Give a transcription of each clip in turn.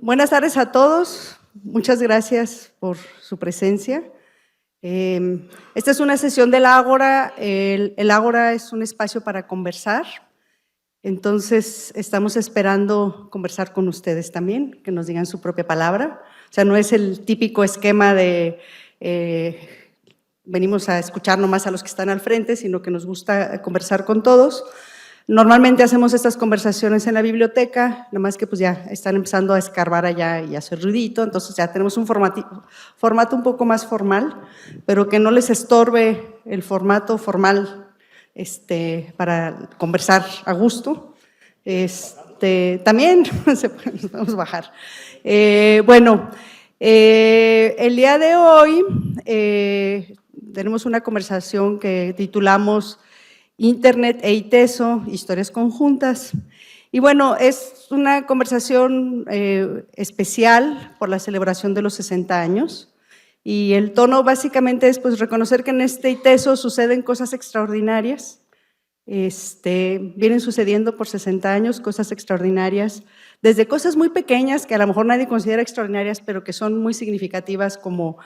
Buenas tardes a todos. Muchas gracias por su presencia. Esta es una sesión del Ágora. El Ágora es un espacio para conversar. Entonces, estamos esperando conversar con ustedes también, que nos digan su propia palabra. O sea, no es el típico esquema de venimos a escuchar nomás a los que están al frente, sino que nos gusta conversar con todos. Normalmente hacemos estas conversaciones en la biblioteca, nada más que pues ya están empezando a escarbar allá y a hacer ruidito, entonces ya tenemos un formato un poco más formal, pero que no les estorbe el formato formal para conversar a gusto. También vamos a bajar. Bueno, el día de hoy tenemos una conversación que titulamos Internet e ITESO, historias conjuntas. Y bueno, es una conversación especial por la celebración de los 60 años. Y el tono básicamente es pues, reconocer que en este ITESO suceden cosas extraordinarias. Vienen sucediendo por 60 años cosas extraordinarias, desde cosas muy pequeñas que a lo mejor nadie considera extraordinarias, pero que son muy significativas, como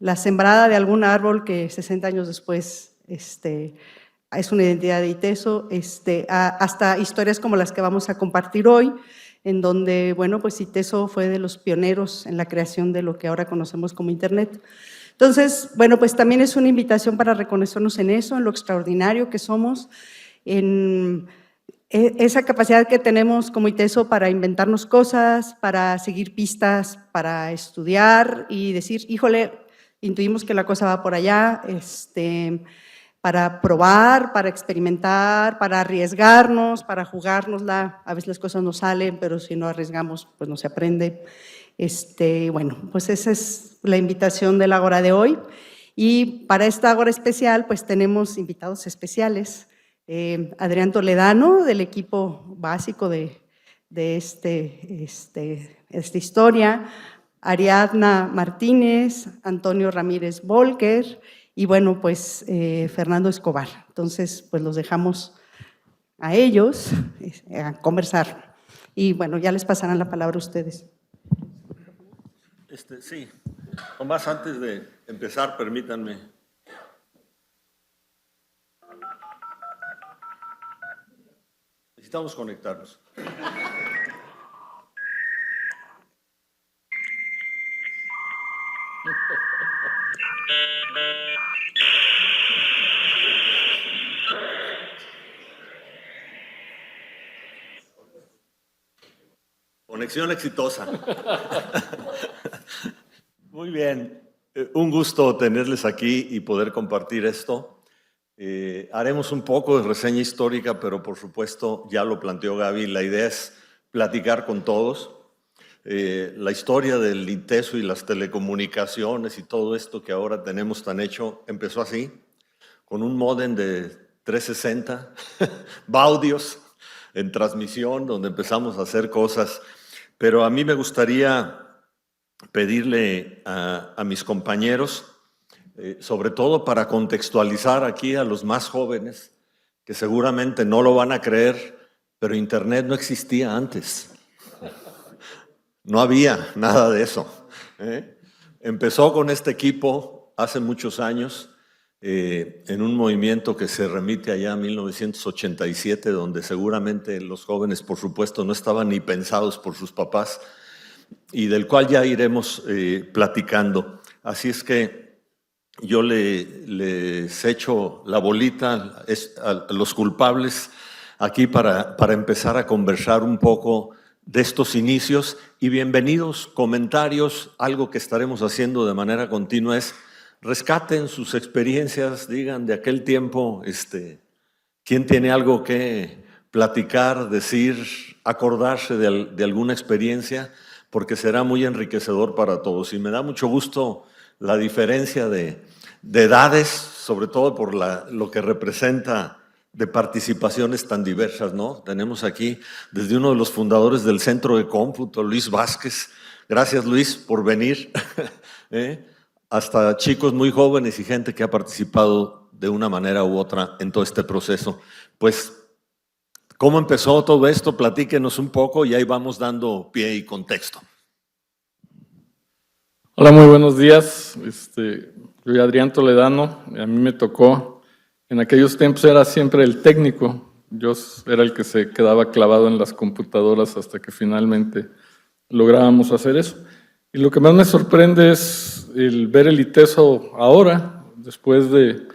la sembrada de algún árbol que 60 años después es una identidad de ITESO, hasta historias como las que vamos a compartir hoy, en donde, bueno, pues ITESO fue de los pioneros en la creación de lo que ahora conocemos como Internet. Entonces, bueno, pues también es una invitación para reconocernos en eso, en lo extraordinario que somos, en esa capacidad que tenemos como ITESO para inventarnos cosas, para seguir pistas, para estudiar y decir, híjole, intuimos que la cosa va por allá, para probar, para experimentar, para arriesgarnos, para jugárnosla. A veces las cosas no salen, pero si no arriesgamos, pues no se aprende. Bueno, pues esa es la invitación del Ágora de hoy. Y para esta Ágora especial, pues tenemos invitados especiales. Adrián Toledano, del equipo básico de esta historia, Ariadna Martínez, Antonio Ramírez Volker, y bueno, pues Fernando Escobar. Entonces, pues los dejamos a ellos a conversar. Y bueno, ya les pasarán la palabra a ustedes. Sí, nomás antes de empezar, permítanme. Necesitamos conectarnos. Conexión exitosa. Muy bien, un gusto tenerles aquí y poder compartir esto. Haremos un poco de reseña histórica, pero por supuesto, ya lo planteó Gaby, la idea es platicar con todos. La historia del ITESO y las telecomunicaciones y todo esto que ahora tenemos tan hecho empezó así, con un módem de 360, baudios en transmisión, donde empezamos a hacer cosas. Pero a mí me gustaría pedirle a mis compañeros, sobre todo para contextualizar aquí a los más jóvenes, que seguramente no lo van a creer, pero Internet no existía antes. No había nada de eso. Empezó con este equipo hace muchos años, en un movimiento que se remite allá a 1987, donde seguramente los jóvenes, por supuesto, no estaban ni pensados por sus papás, y del cual ya iremos platicando. Así es que yo les echo la bolita a los culpables aquí para empezar a conversar un poco de estos inicios. Y bienvenidos comentarios. Algo que estaremos haciendo de manera continua es rescaten sus experiencias, digan de aquel tiempo, quién tiene algo que platicar, decir, acordarse de alguna experiencia, porque será muy enriquecedor para todos. Y me da mucho gusto la diferencia de edades, sobre todo por lo que representa de participaciones tan diversas, ¿no? Tenemos aquí desde uno de los fundadores del Centro de Cómputo, Luis Vázquez. Gracias, Luis, por venir. Hasta chicos muy jóvenes y gente que ha participado de una manera u otra en todo este proceso. Pues, ¿cómo empezó todo esto? Platíquenos un poco y ahí vamos dando pie y contexto. Hola, muy buenos días. Soy Adrián Toledano. A mí me tocó, en aquellos tiempos era siempre el técnico. Yo era el que se quedaba clavado en las computadoras hasta que finalmente lográbamos hacer eso. Y lo que más me sorprende es el ver el ITESO ahora, después de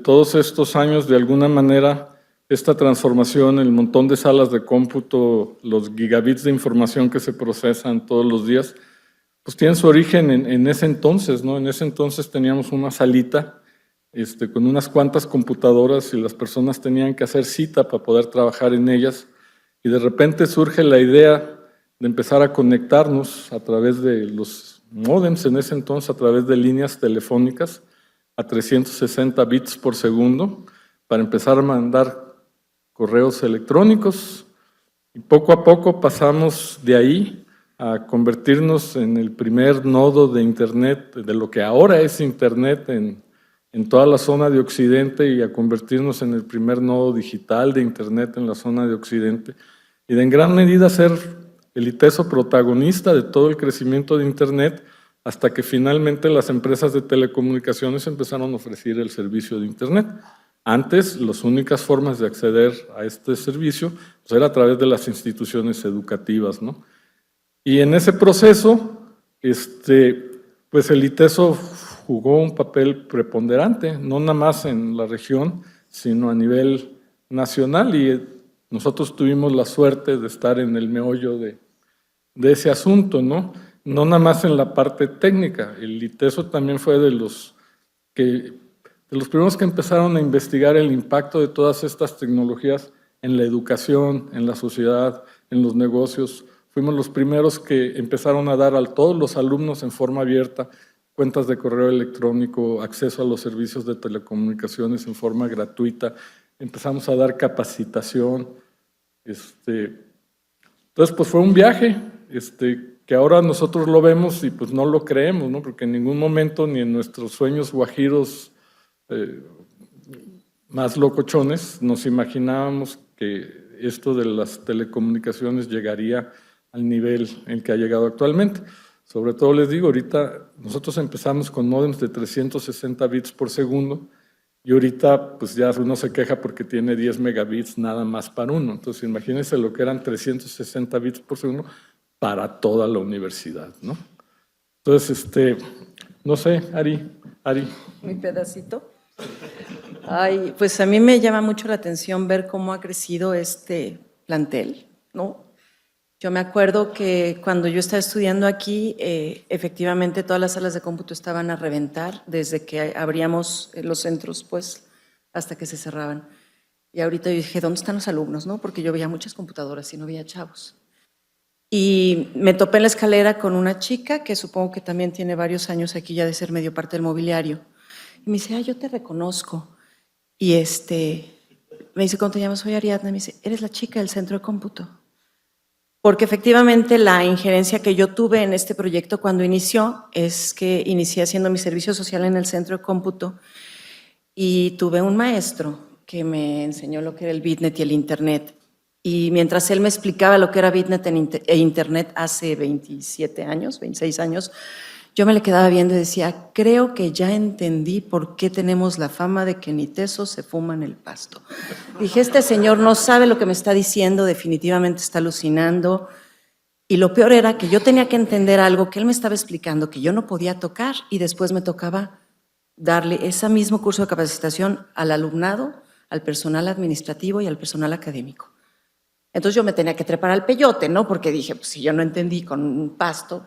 todos estos años, de alguna manera, esta transformación, el montón de salas de cómputo, los gigabits de información que se procesan todos los días, pues tienen su origen en ese entonces, ¿no? En ese entonces teníamos una salita con unas cuantas computadoras y las personas tenían que hacer cita para poder trabajar en ellas, y de repente surge la idea de empezar a conectarnos a través de los módems en ese entonces, a través de líneas telefónicas a 360 bits por segundo, para empezar a mandar correos electrónicos, y poco a poco pasamos de ahí a convertirnos en el primer nodo de Internet, de lo que ahora es Internet en toda la zona de Occidente, y a convertirnos en el primer nodo digital de Internet en la zona de Occidente, y de en gran medida ser el ITESO protagonista de todo el crecimiento de Internet, hasta que finalmente las empresas de telecomunicaciones empezaron a ofrecer el servicio de Internet. Antes, las únicas formas de acceder a este servicio pues era a través de las instituciones educativas, ¿no? Y en ese proceso, pues el ITESO jugó un papel preponderante, no nada más en la región, sino a nivel nacional, y nosotros tuvimos la suerte de estar en el meollo de ese asunto, ¿no? No nada más en la parte técnica. El ITESO también fue de los primeros que empezaron a investigar el impacto de todas estas tecnologías en la educación, en la sociedad, en los negocios. Fuimos los primeros que empezaron a dar a todos los alumnos en forma abierta cuentas de correo electrónico, acceso a los servicios de telecomunicaciones en forma gratuita. Empezamos a dar capacitación. Entonces, pues fue un viaje que ahora nosotros lo vemos y pues no lo creemos, ¿no? Porque en ningún momento, ni en nuestros sueños guajiros más locochones, nos imaginábamos que esto de las telecomunicaciones llegaría al nivel en que ha llegado actualmente. Sobre todo les digo, ahorita nosotros empezamos con módems de 360 bits por segundo, y ahorita pues ya uno se queja porque tiene 10 megabits nada más para uno. Entonces imagínense lo que eran 360 bits por segundo para toda la universidad, ¿no? Entonces, no sé, Ari. Mi pedacito. Ay, pues a mí me llama mucho la atención ver cómo ha crecido este plantel, ¿no? Yo me acuerdo que cuando yo estaba estudiando aquí, efectivamente todas las salas de cómputo estaban a reventar desde que abríamos los centros, pues, hasta que se cerraban. Y ahorita yo dije, ¿dónde están los alumnos, no? Porque yo veía muchas computadoras y no veía chavos. Y me topé en la escalera con una chica que supongo que también tiene varios años aquí ya de ser medio parte del mobiliario. Y me dice, yo te reconozco. Y me dice, ¿cómo te llamas? Soy Ariadna. Y me dice, eres la chica del centro de cómputo. Porque efectivamente la injerencia que yo tuve en este proyecto cuando inició es que inicié haciendo mi servicio social en el centro de cómputo, y tuve un maestro que me enseñó lo que era el Bitnet y el Internet. Y mientras él me explicaba lo que era Bitnet e Internet hace 27 años, 26 años, yo me le quedaba viendo y decía, creo que ya entendí por qué tenemos la fama de que en ITESO se fuma en el pasto. Dije, este señor no sabe lo que me está diciendo, definitivamente está alucinando. Y lo peor era que yo tenía que entender algo que él me estaba explicando que yo no podía tocar, y después me tocaba darle ese mismo curso de capacitación al alumnado, al personal administrativo y al personal académico. Entonces yo me tenía que trepar al peyote, ¿no? Porque dije, pues si yo no entendí con un pasto.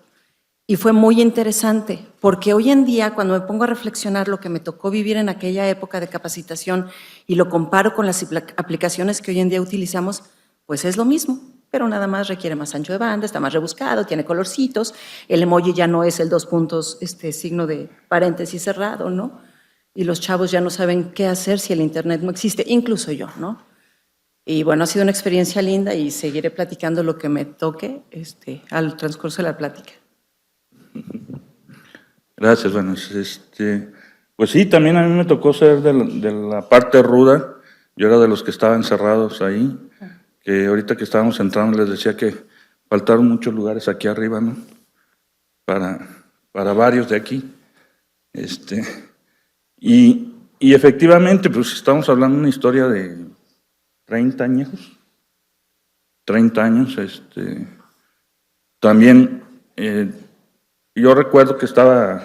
Y fue muy interesante, porque hoy en día, cuando me pongo a reflexionar lo que me tocó vivir en aquella época de capacitación y lo comparo con las aplicaciones que hoy en día utilizamos, pues es lo mismo, pero nada más requiere más ancho de banda, está más rebuscado, tiene colorcitos, el emoji ya no es el 2 puntos, signo de paréntesis cerrado, ¿no? Y los chavos ya no saben qué hacer si el Internet no existe, incluso yo, ¿no? Y bueno, ha sido una experiencia linda y seguiré platicando lo que me toque al transcurso de la plática. Gracias, bueno, pues sí, también a mí me tocó ser de la parte ruda. Yo era de los que estaban encerrados ahí, que ahorita que estábamos entrando les decía que faltaron muchos lugares aquí arriba, ¿no? Para para varios de aquí. Y efectivamente, pues estamos hablando de una historia de 30 años. 30 años. También yo recuerdo que estaba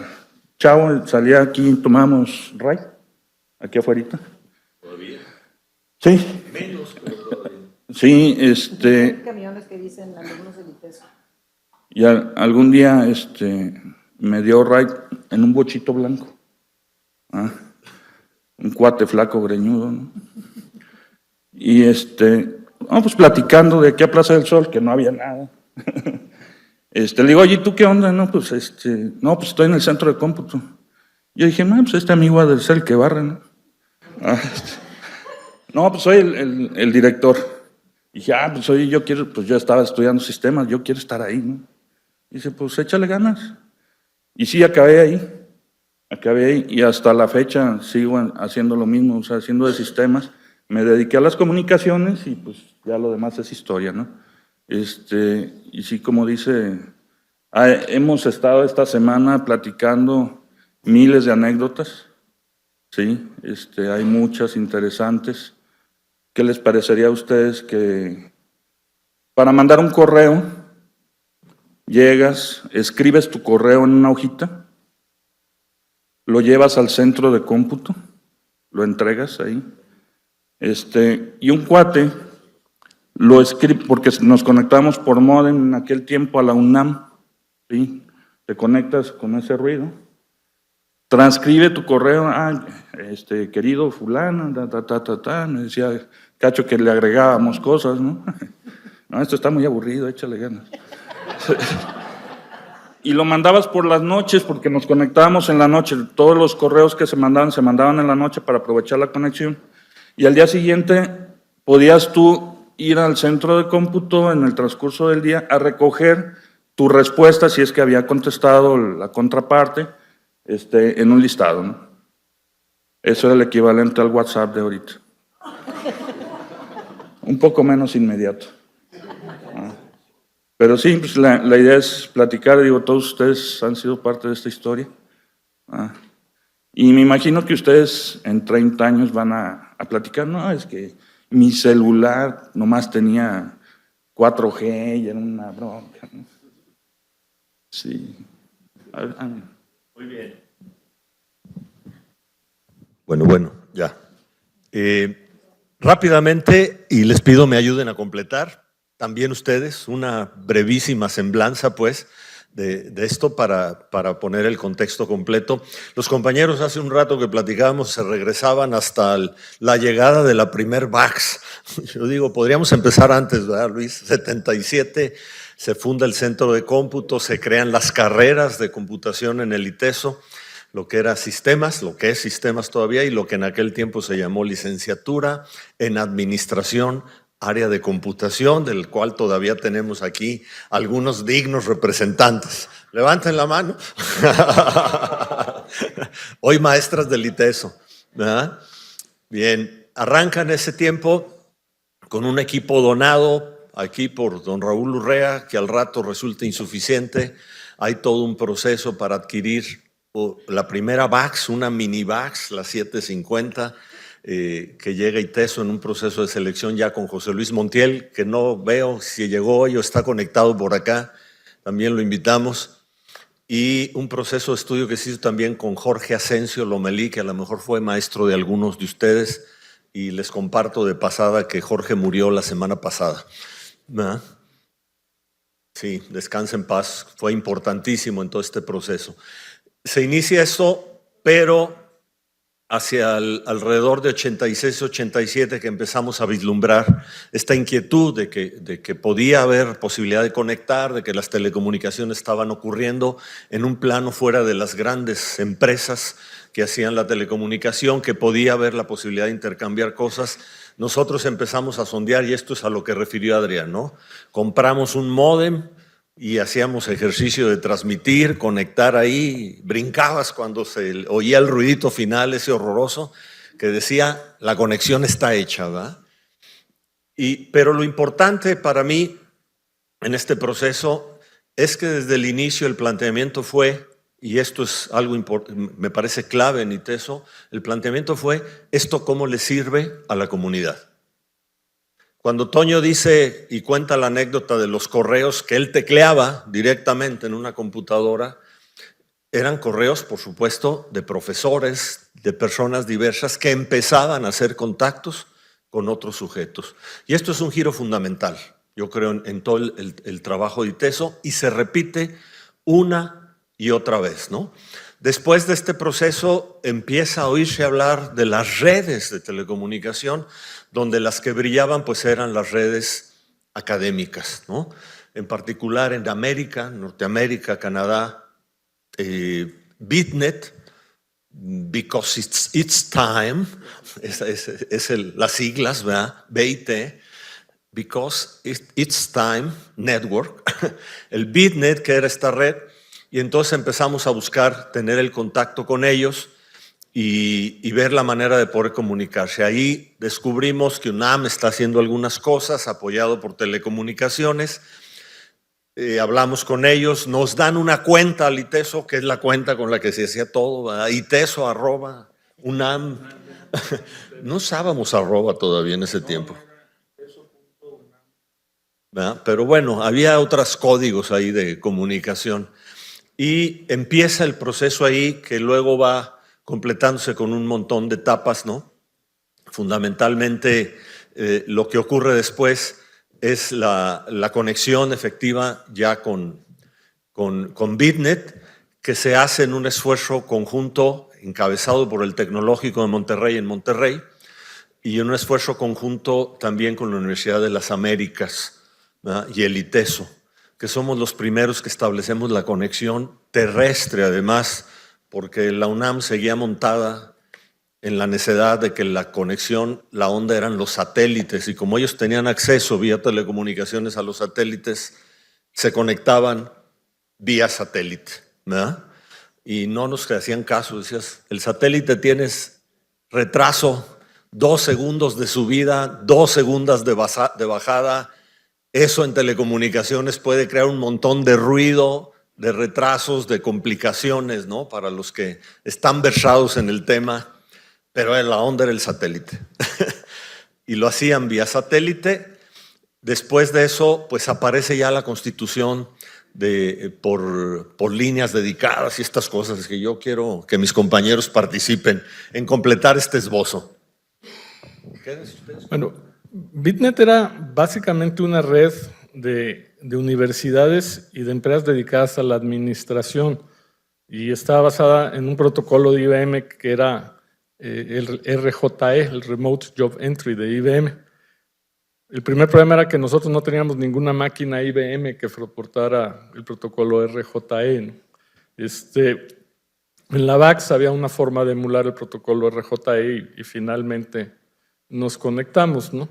chavo, salía aquí, tomábamos ray, aquí afuera. ¿Todavía? Sí. Menos, pero todavía. Sí, Hay camiones que dicen algunos del ITESO. Y algún día me dio ray en un bochito blanco. Un cuate flaco greñudo, ¿no? Y pues platicando de aquí a Plaza del Sol, que no había nada. Le digo, oye, ¿tú qué onda? No, pues no, pues estoy en el centro de cómputo. Yo dije, no, pues amigo ha de ser el que barre, ¿no? No, pues soy el director. Y dije, pues oye, yo estaba estudiando sistemas, yo quiero estar ahí, ¿no? Y dice, pues échale ganas. Y sí, acabé ahí y hasta la fecha sigo haciendo lo mismo, o sea, haciendo de sistemas. Me dediqué a las comunicaciones y pues ya lo demás es historia, ¿no? Y sí, como dice, hemos estado esta semana platicando miles de anécdotas, ¿sí? Hay muchas interesantes. ¿Qué les parecería a ustedes que para mandar un correo, llegas, escribes tu correo en una hojita, lo llevas al centro de cómputo, lo entregas ahí, y un cuate lo escribe, porque nos conectamos por módem en aquel tiempo a la UNAM, ¿sí? Te conectas con ese ruido, transcribe tu correo, querido fulano, me decía Cacho que le agregábamos cosas, ¿no? No, esto está muy aburrido, échale ganas. Y lo mandabas por las noches, porque nos conectábamos en la noche. Todos los correos que se mandaban en la noche para aprovechar la conexión. Y al día siguiente podías tú ir al centro de cómputo en el transcurso del día a recoger tu respuesta, si es que había contestado la contraparte, en un listado, ¿no? Eso era el equivalente al WhatsApp de ahorita. Un poco menos inmediato. Pero sí, pues la idea es platicar, digo, todos ustedes han sido parte de esta historia. Y me imagino que ustedes en 30 años van a platicar, no, es que mi celular nomás tenía 4G y era una bronca, ¿no? Sí. Muy bien. Bueno, ya. Rápidamente, y les pido me ayuden a completar, también ustedes, una brevísima semblanza, pues, de esto para poner el contexto completo. Los compañeros hace un rato que platicábamos se regresaban hasta la llegada de la primer VAX. Yo digo, podríamos empezar antes, ¿verdad, Luis? 77 se funda el Centro de Cómputo, se crean las carreras de computación en el ITESO, lo que era sistemas, lo que es sistemas todavía y lo que en aquel tiempo se llamó licenciatura en administración, área de computación, del cual todavía tenemos aquí algunos dignos representantes. Levanten la mano. Hoy maestras del ITESO, ¿verdad? Bien, arrancan ese tiempo con un equipo donado aquí por don Raúl Urrea, que al rato resulta insuficiente. Hay todo un proceso para adquirir la primera VAX, una mini VAX, la 750, que llega a ITESO en un proceso de selección ya con José Luis Montiel, que no veo si llegó hoy o está conectado por acá, también lo invitamos, y un proceso de estudio que se hizo también con Jorge Asensio Lomelí, que a lo mejor fue maestro de algunos de ustedes, y les comparto de pasada que Jorge murió la semana pasada. ¿Ah? Sí, descansa en paz, fue importantísimo en todo este proceso. Se inicia esto, pero hacia alrededor de 86-87 que empezamos a vislumbrar esta inquietud de que podía haber posibilidad de conectar, de que las telecomunicaciones estaban ocurriendo en un plano fuera de las grandes empresas que hacían la telecomunicación, que podía haber la posibilidad de intercambiar cosas. Nosotros empezamos a sondear, y esto es a lo que refirió Adrián, ¿no? Compramos un módem y hacíamos ejercicio de transmitir, conectar ahí, brincabas cuando se oía el ruidito final, ese horroroso, que decía, la conexión está hecha, ¿verdad? Pero lo importante para mí en este proceso es que desde el inicio el planteamiento fue, y esto es algo me parece clave en ITESO, el planteamiento fue, ¿esto cómo le sirve a la comunidad? Cuando Toño dice y cuenta la anécdota de los correos que él tecleaba directamente en una computadora, eran correos, por supuesto, de profesores, de personas diversas que empezaban a hacer contactos con otros sujetos. Y esto es un giro fundamental, yo creo, en todo el trabajo de ITESO, y se repite una y otra vez, ¿no? Después de este proceso empieza a oírse hablar de las redes de telecomunicación, donde las que brillaban pues eran las redes académicas, ¿no? En particular en América, Norteamérica, Canadá, BitNet, because it's time, las siglas, ¿verdad? BIT, because it's time network, el BitNet, que era esta red, y entonces empezamos a buscar tener el contacto con ellos y ver la manera de poder comunicarse. Ahí descubrimos que UNAM está haciendo algunas cosas apoyado por telecomunicaciones. Hablamos con ellos, nos dan una cuenta al ITESO, que es la cuenta con la que se hacía todo, ¿verdad? ITESO@UNAM. No usábamos arroba todavía en ese tiempo, ¿verdad? Pero bueno, había otros códigos ahí de comunicación. Y empieza el proceso ahí que luego va completándose con un montón de etapas, ¿no? Fundamentalmente lo que ocurre después es la conexión efectiva ya con BitNet, que se hace en un esfuerzo conjunto encabezado por el Tecnológico de Monterrey en Monterrey y en un esfuerzo conjunto también con la Universidad de las Américas, ¿verdad? Y el ITESO, que somos los primeros que establecemos la conexión terrestre además, porque la UNAM seguía montada en la necedad de que la conexión, la onda eran los satélites, y como ellos tenían acceso vía telecomunicaciones a los satélites, se conectaban vía satélite, ¿verdad? Y no nos hacían caso, decías, el satélite tienes retraso, 2 segundos de subida, 2 segundos de bajada, eso en telecomunicaciones puede crear un montón de ruido, de retrasos, de complicaciones, ¿no? Para los que están versados en el tema. Pero la onda era el satélite. Y lo hacían vía satélite. Después de eso, pues aparece ya la constitución por líneas dedicadas y estas cosas. Es que yo quiero que mis compañeros participen en completar este esbozo. Bueno, BitNet era básicamente una red de universidades y de empresas dedicadas a la administración. Y estaba basada en un protocolo de IBM que era el RJE, el Remote Job Entry de IBM. El primer problema era que nosotros no teníamos ninguna máquina IBM que soportara el protocolo RJE, ¿no? En la VAX había una forma de emular el protocolo RJE y finalmente nos conectamos, ¿no?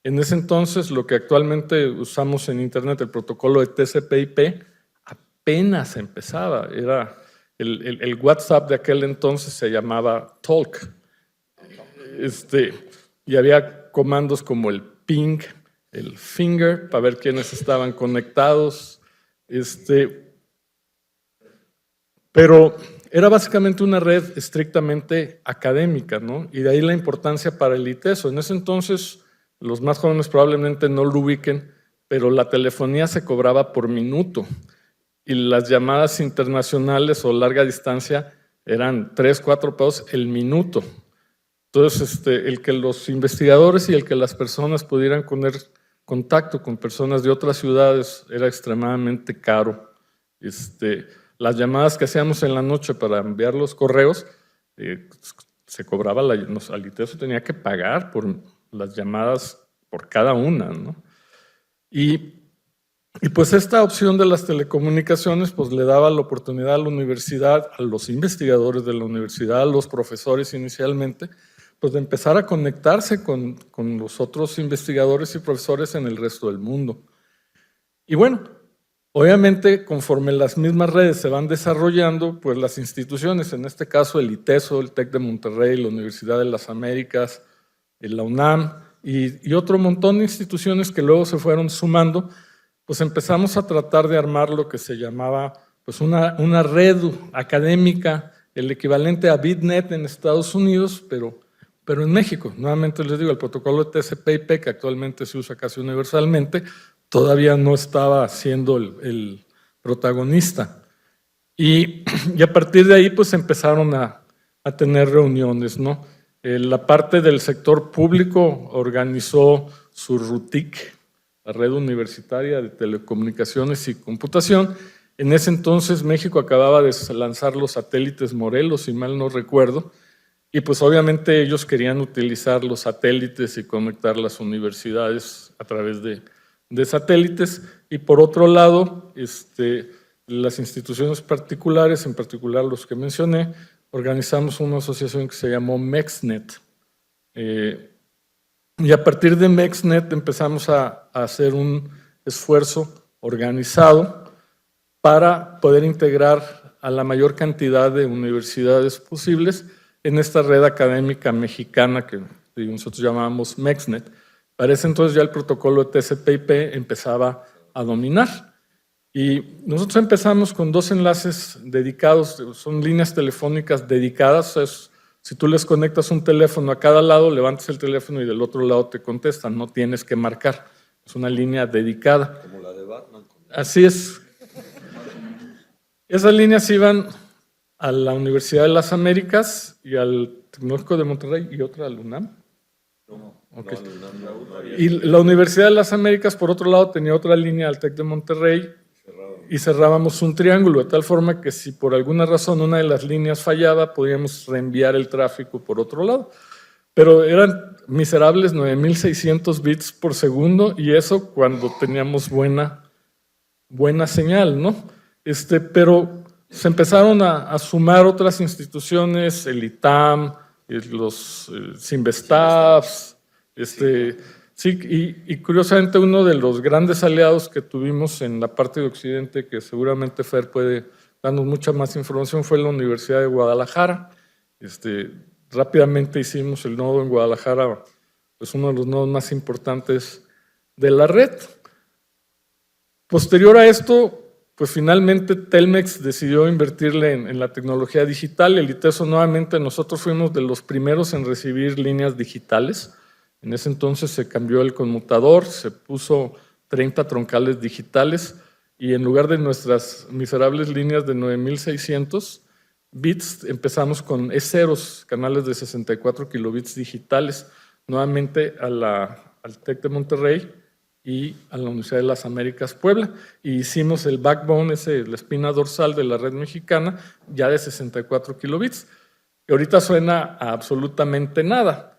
En ese entonces, lo que actualmente usamos en Internet, el protocolo de TCP/IP, apenas empezaba. Era el WhatsApp de aquel entonces se llamaba Talk. Y había comandos como el ping, el finger, para ver quiénes estaban conectados. Pero era básicamente una red estrictamente académica, ¿no? Y de ahí la importancia para el ITESO. En ese entonces, los más jóvenes probablemente no lo ubiquen, pero la telefonía se cobraba por minuto y las llamadas internacionales o larga distancia eran 3, 4 pesos el minuto. Entonces, el que los investigadores y el que las personas pudieran poner contacto con personas de otras ciudades era extremadamente caro. Las llamadas que hacíamos en la noche para enviar los correos, se cobraba, al ITESO tenía que pagar por las llamadas por cada una, ¿no? Y pues esta opción de las telecomunicaciones pues le daba la oportunidad a la universidad, a los investigadores de la universidad, a los profesores inicialmente, pues de empezar a conectarse con los otros investigadores y profesores en el resto del mundo. Y bueno, obviamente conforme las mismas redes se van desarrollando, pues las instituciones, en este caso el ITESO, el TEC de Monterrey, la Universidad de las Américas, la UNAM y otro montón de instituciones que luego se fueron sumando, pues empezamos a tratar de armar lo que se llamaba pues una red académica, el equivalente a BitNet en Estados Unidos, pero en México. Nuevamente les digo, el protocolo de TCP/IP, que actualmente se usa casi universalmente, todavía no estaba siendo el protagonista. Y a partir de ahí pues empezaron a tener reuniones, ¿no? La parte del sector público organizó su RUTIC, la Red Universitaria de Telecomunicaciones y Computación. En ese entonces México acababa de lanzar los satélites Morelos, si mal no recuerdo, y pues obviamente ellos querían utilizar los satélites y conectar las universidades a través de satélites. Y por otro lado, las instituciones particulares, en particular los que mencioné, organizamos una asociación que se llamó MEXNet. Y a partir de MEXNet empezamos a hacer un esfuerzo organizado para poder integrar a la mayor cantidad de universidades posibles en esta red académica mexicana que nosotros llamábamos MEXNet. Para ese entonces ya el protocolo de TCP/IP empezaba a dominar. Y nosotros empezamos con 2 enlaces dedicados, son líneas telefónicas dedicadas. Si tú les conectas un teléfono a cada lado, levantas el teléfono y del otro lado te contestan, no tienes que marcar. Es una línea dedicada. Como la de Batman. Así es. Esas líneas iban a la Universidad de las Américas y al Tecnológico de Monterrey y otra al UNAM. Okay. Y la Universidad de las Américas, por otro lado, tenía otra línea al TEC de Monterrey y cerrábamos un triángulo, de tal forma que si por alguna razón una de las líneas fallaba, podíamos reenviar el tráfico por otro lado. Pero eran miserables 9.600 bits por segundo, y eso cuando teníamos buena señal, ¿no? Pero se empezaron a sumar otras instituciones, el ITAM, los Sinvestaps, sí, y curiosamente uno de los grandes aliados que tuvimos en la parte de Occidente, que seguramente Fer puede darnos mucha más información, fue la Universidad de Guadalajara. Rápidamente hicimos el nodo en Guadalajara, pues uno de los nodos más importantes de la red. Posterior a esto, pues finalmente Telmex decidió invertirle en la tecnología digital. El ITESO nuevamente, nosotros fuimos de los primeros en recibir líneas digitales. En ese entonces se cambió el conmutador, se puso 30 troncales digitales y en lugar de nuestras miserables líneas de 9.600 bits, empezamos con E0, canales de 64 kilobits digitales, nuevamente al TEC de Monterrey y a la Universidad de las Américas Puebla, y hicimos el backbone, la espina dorsal de la red mexicana, ya de 64 kilobits, que ahorita suena a absolutamente nada,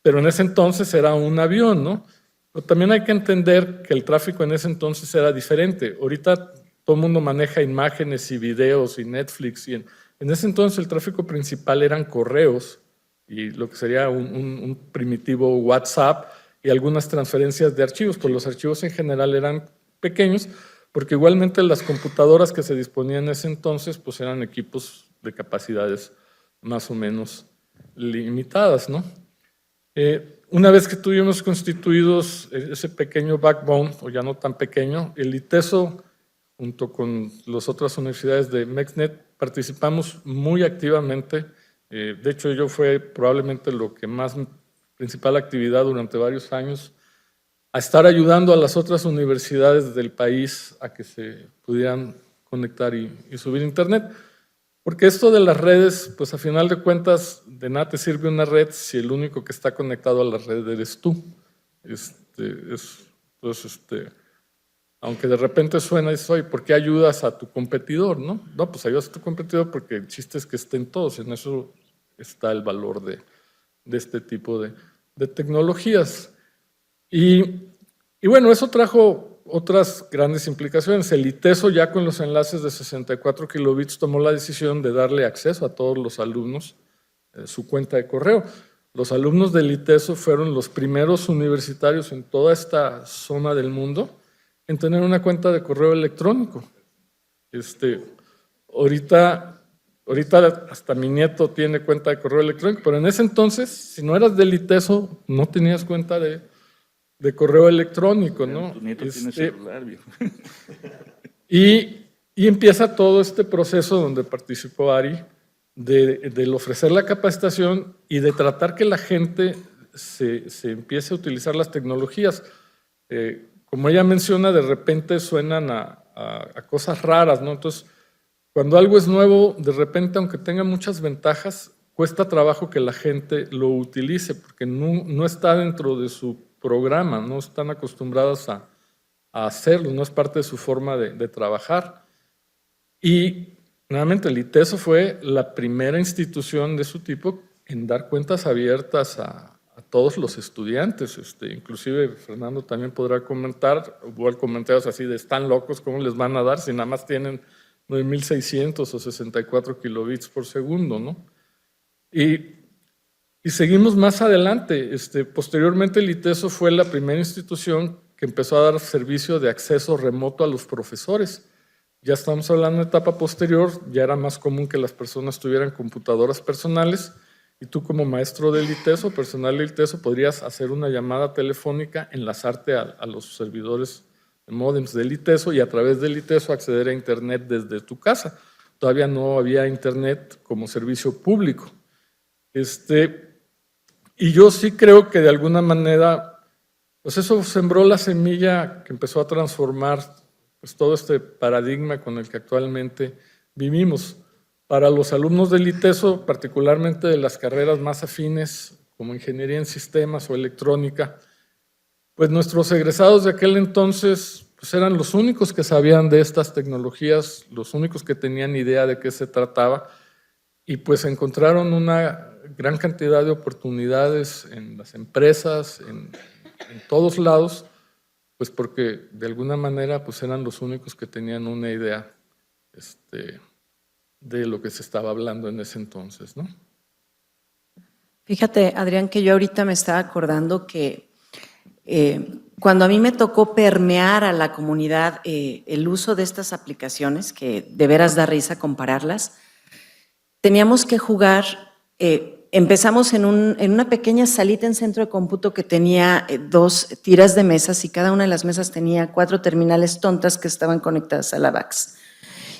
pero en ese entonces era un avión, ¿no? Pero también hay que entender que el tráfico en ese entonces era diferente. Ahorita todo el mundo maneja imágenes y videos y Netflix, y en ese entonces el tráfico principal eran correos y lo que sería un primitivo WhatsApp, y algunas transferencias de archivos, pues los archivos en general eran pequeños, porque igualmente las computadoras que se disponían en ese entonces pues eran equipos de capacidades más o menos limitadas, ¿no? Una vez que tuvimos constituidos ese pequeño backbone, o ya no tan pequeño, el ITESO, junto con las otras universidades de MEXNet, participamos muy activamente. De hecho, ello fue probablemente lo que más principal actividad durante varios años, a estar ayudando a las otras universidades del país a que se pudieran conectar y subir internet. Porque esto de las redes, pues a final de cuentas, de nada te sirve una red si el único que está conectado a la red eres tú. Aunque de repente suena eso, ¿y por qué ayudas a tu competidor? No, pues ayudas a tu competidor porque el chiste es que estén todos, en eso está el valor de este tipo de tecnologías. Y bueno, eso trajo otras grandes implicaciones. El ITESO, ya con los enlaces de 64 kilobits, tomó la decisión de darle acceso a todos los alumnos su cuenta de correo. Los alumnos del ITESO fueron los primeros universitarios en toda esta zona del mundo en tener una cuenta de correo electrónico. Ahorita hasta mi nieto tiene cuenta de correo electrónico, pero en ese entonces, si no eras del ITESO, no tenías cuenta de correo electrónico, ¿no? Tu nieto tiene celular, viejo. Y Y empieza todo este proceso donde participó Ari, de ofrecer la capacitación y de tratar que la gente se empiece a utilizar las tecnologías. Como ella menciona, de repente suenan a cosas raras, ¿no? Entonces, cuando algo es nuevo, de repente, aunque tenga muchas ventajas, cuesta trabajo que la gente lo utilice, porque no está dentro de su programa, no están acostumbrados a hacerlo, no es parte de su forma de trabajar. Y nuevamente el ITESO fue la primera institución de su tipo en dar cuentas abiertas a todos los estudiantes. Inclusive Fernando también podrá comentar, hubo comentarios así de están locos, ¿cómo les van a dar si nada más tienen 9600 o 64 kilobits por segundo, ¿no? Y seguimos más adelante. Posteriormente el ITESO fue la primera institución que empezó a dar servicio de acceso remoto a los profesores. Ya estamos hablando de etapa posterior, ya era más común que las personas tuvieran computadoras personales y tú como maestro del ITESO, personal del ITESO, podrías hacer una llamada telefónica, enlazarte a los servidores de módems del ITESO y a través del ITESO acceder a internet desde tu casa. Todavía no había internet como servicio público. Y yo sí creo que de alguna manera, pues eso sembró la semilla que empezó a transformar pues todo este paradigma con el que actualmente vivimos. Para los alumnos del ITESO, particularmente de las carreras más afines, como ingeniería en sistemas o electrónica, pues nuestros egresados de aquel entonces pues eran los únicos que sabían de estas tecnologías, los únicos que tenían idea de qué se trataba, y pues encontraron una gran cantidad de oportunidades en las empresas, en todos lados, pues porque de alguna manera pues eran los únicos que tenían una idea de lo que se estaba hablando en ese entonces, ¿no? Fíjate, Adrián, que yo ahorita me estaba acordando que cuando a mí me tocó permear a la comunidad el uso de estas aplicaciones, que de veras da risa compararlas, teníamos que jugar, empezamos en una pequeña salita en centro de cómputo que tenía 2 tiras de mesas y cada una de las mesas tenía 4 terminales tontas que estaban conectadas a la VAX.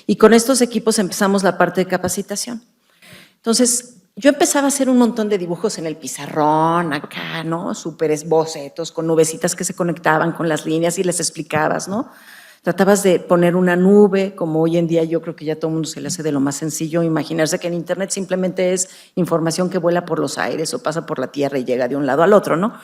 Y con estos equipos empezamos la parte de capacitación. Entonces, yo empezaba a hacer un montón de dibujos en el pizarrón, acá, ¿no? Súper bocetos con nubecitas que se conectaban con las líneas y les explicabas, ¿no? Tratabas de poner una nube, como hoy en día yo creo que ya todo el mundo se le hace de lo más sencillo, imaginarse que en Internet simplemente es información que vuela por los aires o pasa por la tierra y llega de un lado al otro, ¿no?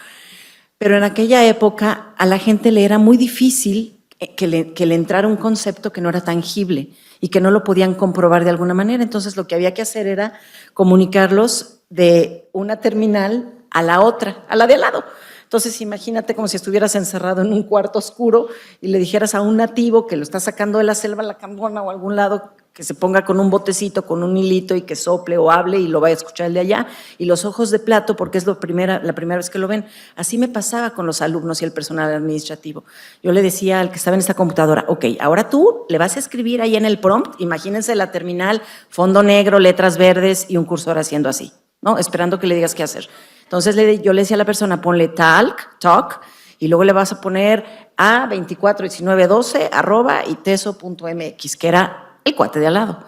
Pero en aquella época a la gente le era muy difícil que le entrara un concepto que no era tangible y que no lo podían comprobar de alguna manera. Entonces lo que había que hacer era comunicarlos de una terminal a la otra, a la de al lado. Entonces imagínate como si estuvieras encerrado en un cuarto oscuro y le dijeras a un nativo que lo está sacando de la selva, la Cambona o algún lado, que se ponga con un botecito, con un hilito y que sople o hable y lo vaya a escuchar el de allá, y los ojos de plato porque es la primera vez que lo ven. Así me pasaba con los alumnos y el personal administrativo. Yo le decía al que estaba en esta computadora, ok, ahora tú le vas a escribir ahí en el prompt, imagínense la terminal, fondo negro, letras verdes y un cursor haciendo así, ¿no? Esperando que le digas qué hacer. Entonces yo le decía a la persona, ponle talk, y luego le vas a poner a 241912@iteso.mx, que era el cuate de al lado.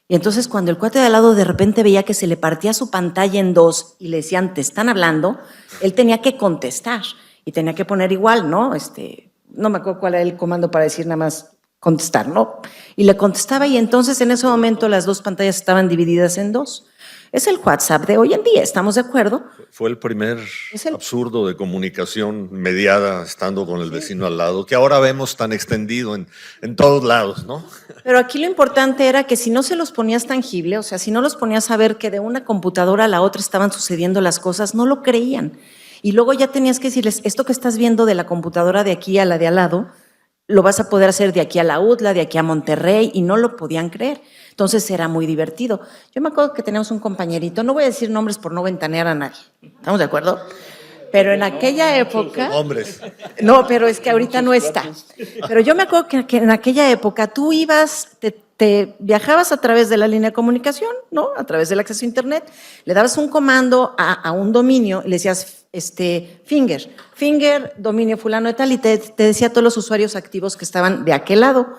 Y entonces cuando el cuate de al lado de repente veía que se le partía su pantalla en 2 y le decían, te están hablando, él tenía que contestar y tenía que poner igual, ¿no? No me acuerdo cuál era el comando para decir nada más contestar, ¿no? Y le contestaba y entonces en ese momento las 2 pantallas estaban divididas en 2. Es el WhatsApp de hoy en día, ¿estamos de acuerdo? Fue el primer absurdo de comunicación mediada estando con el vecino al lado, que ahora vemos tan extendido en todos lados, ¿no? Pero aquí lo importante era que si no se los ponías tangible, o sea, si no los ponías a ver que de una computadora a la otra estaban sucediendo las cosas, no lo creían. Y luego ya tenías que decirles, esto que estás viendo de la computadora de aquí a la de al lado, lo vas a poder hacer de aquí a la UTLA, de aquí a Monterrey, y no lo podían creer. Entonces era muy divertido. Yo me acuerdo que teníamos un compañerito, no voy a decir nombres por no ventanear a nadie, ¿estamos de acuerdo? Pero en aquella época… Hombres. No, pero es que ahorita no está. Pero yo me acuerdo que en aquella época tú ibas, te viajabas a través de la línea de comunicación, ¿no? A través del acceso a Internet, le dabas un comando a un dominio y le decías finger, dominio fulano de tal, y te decía todos los usuarios activos que estaban de aquel lado.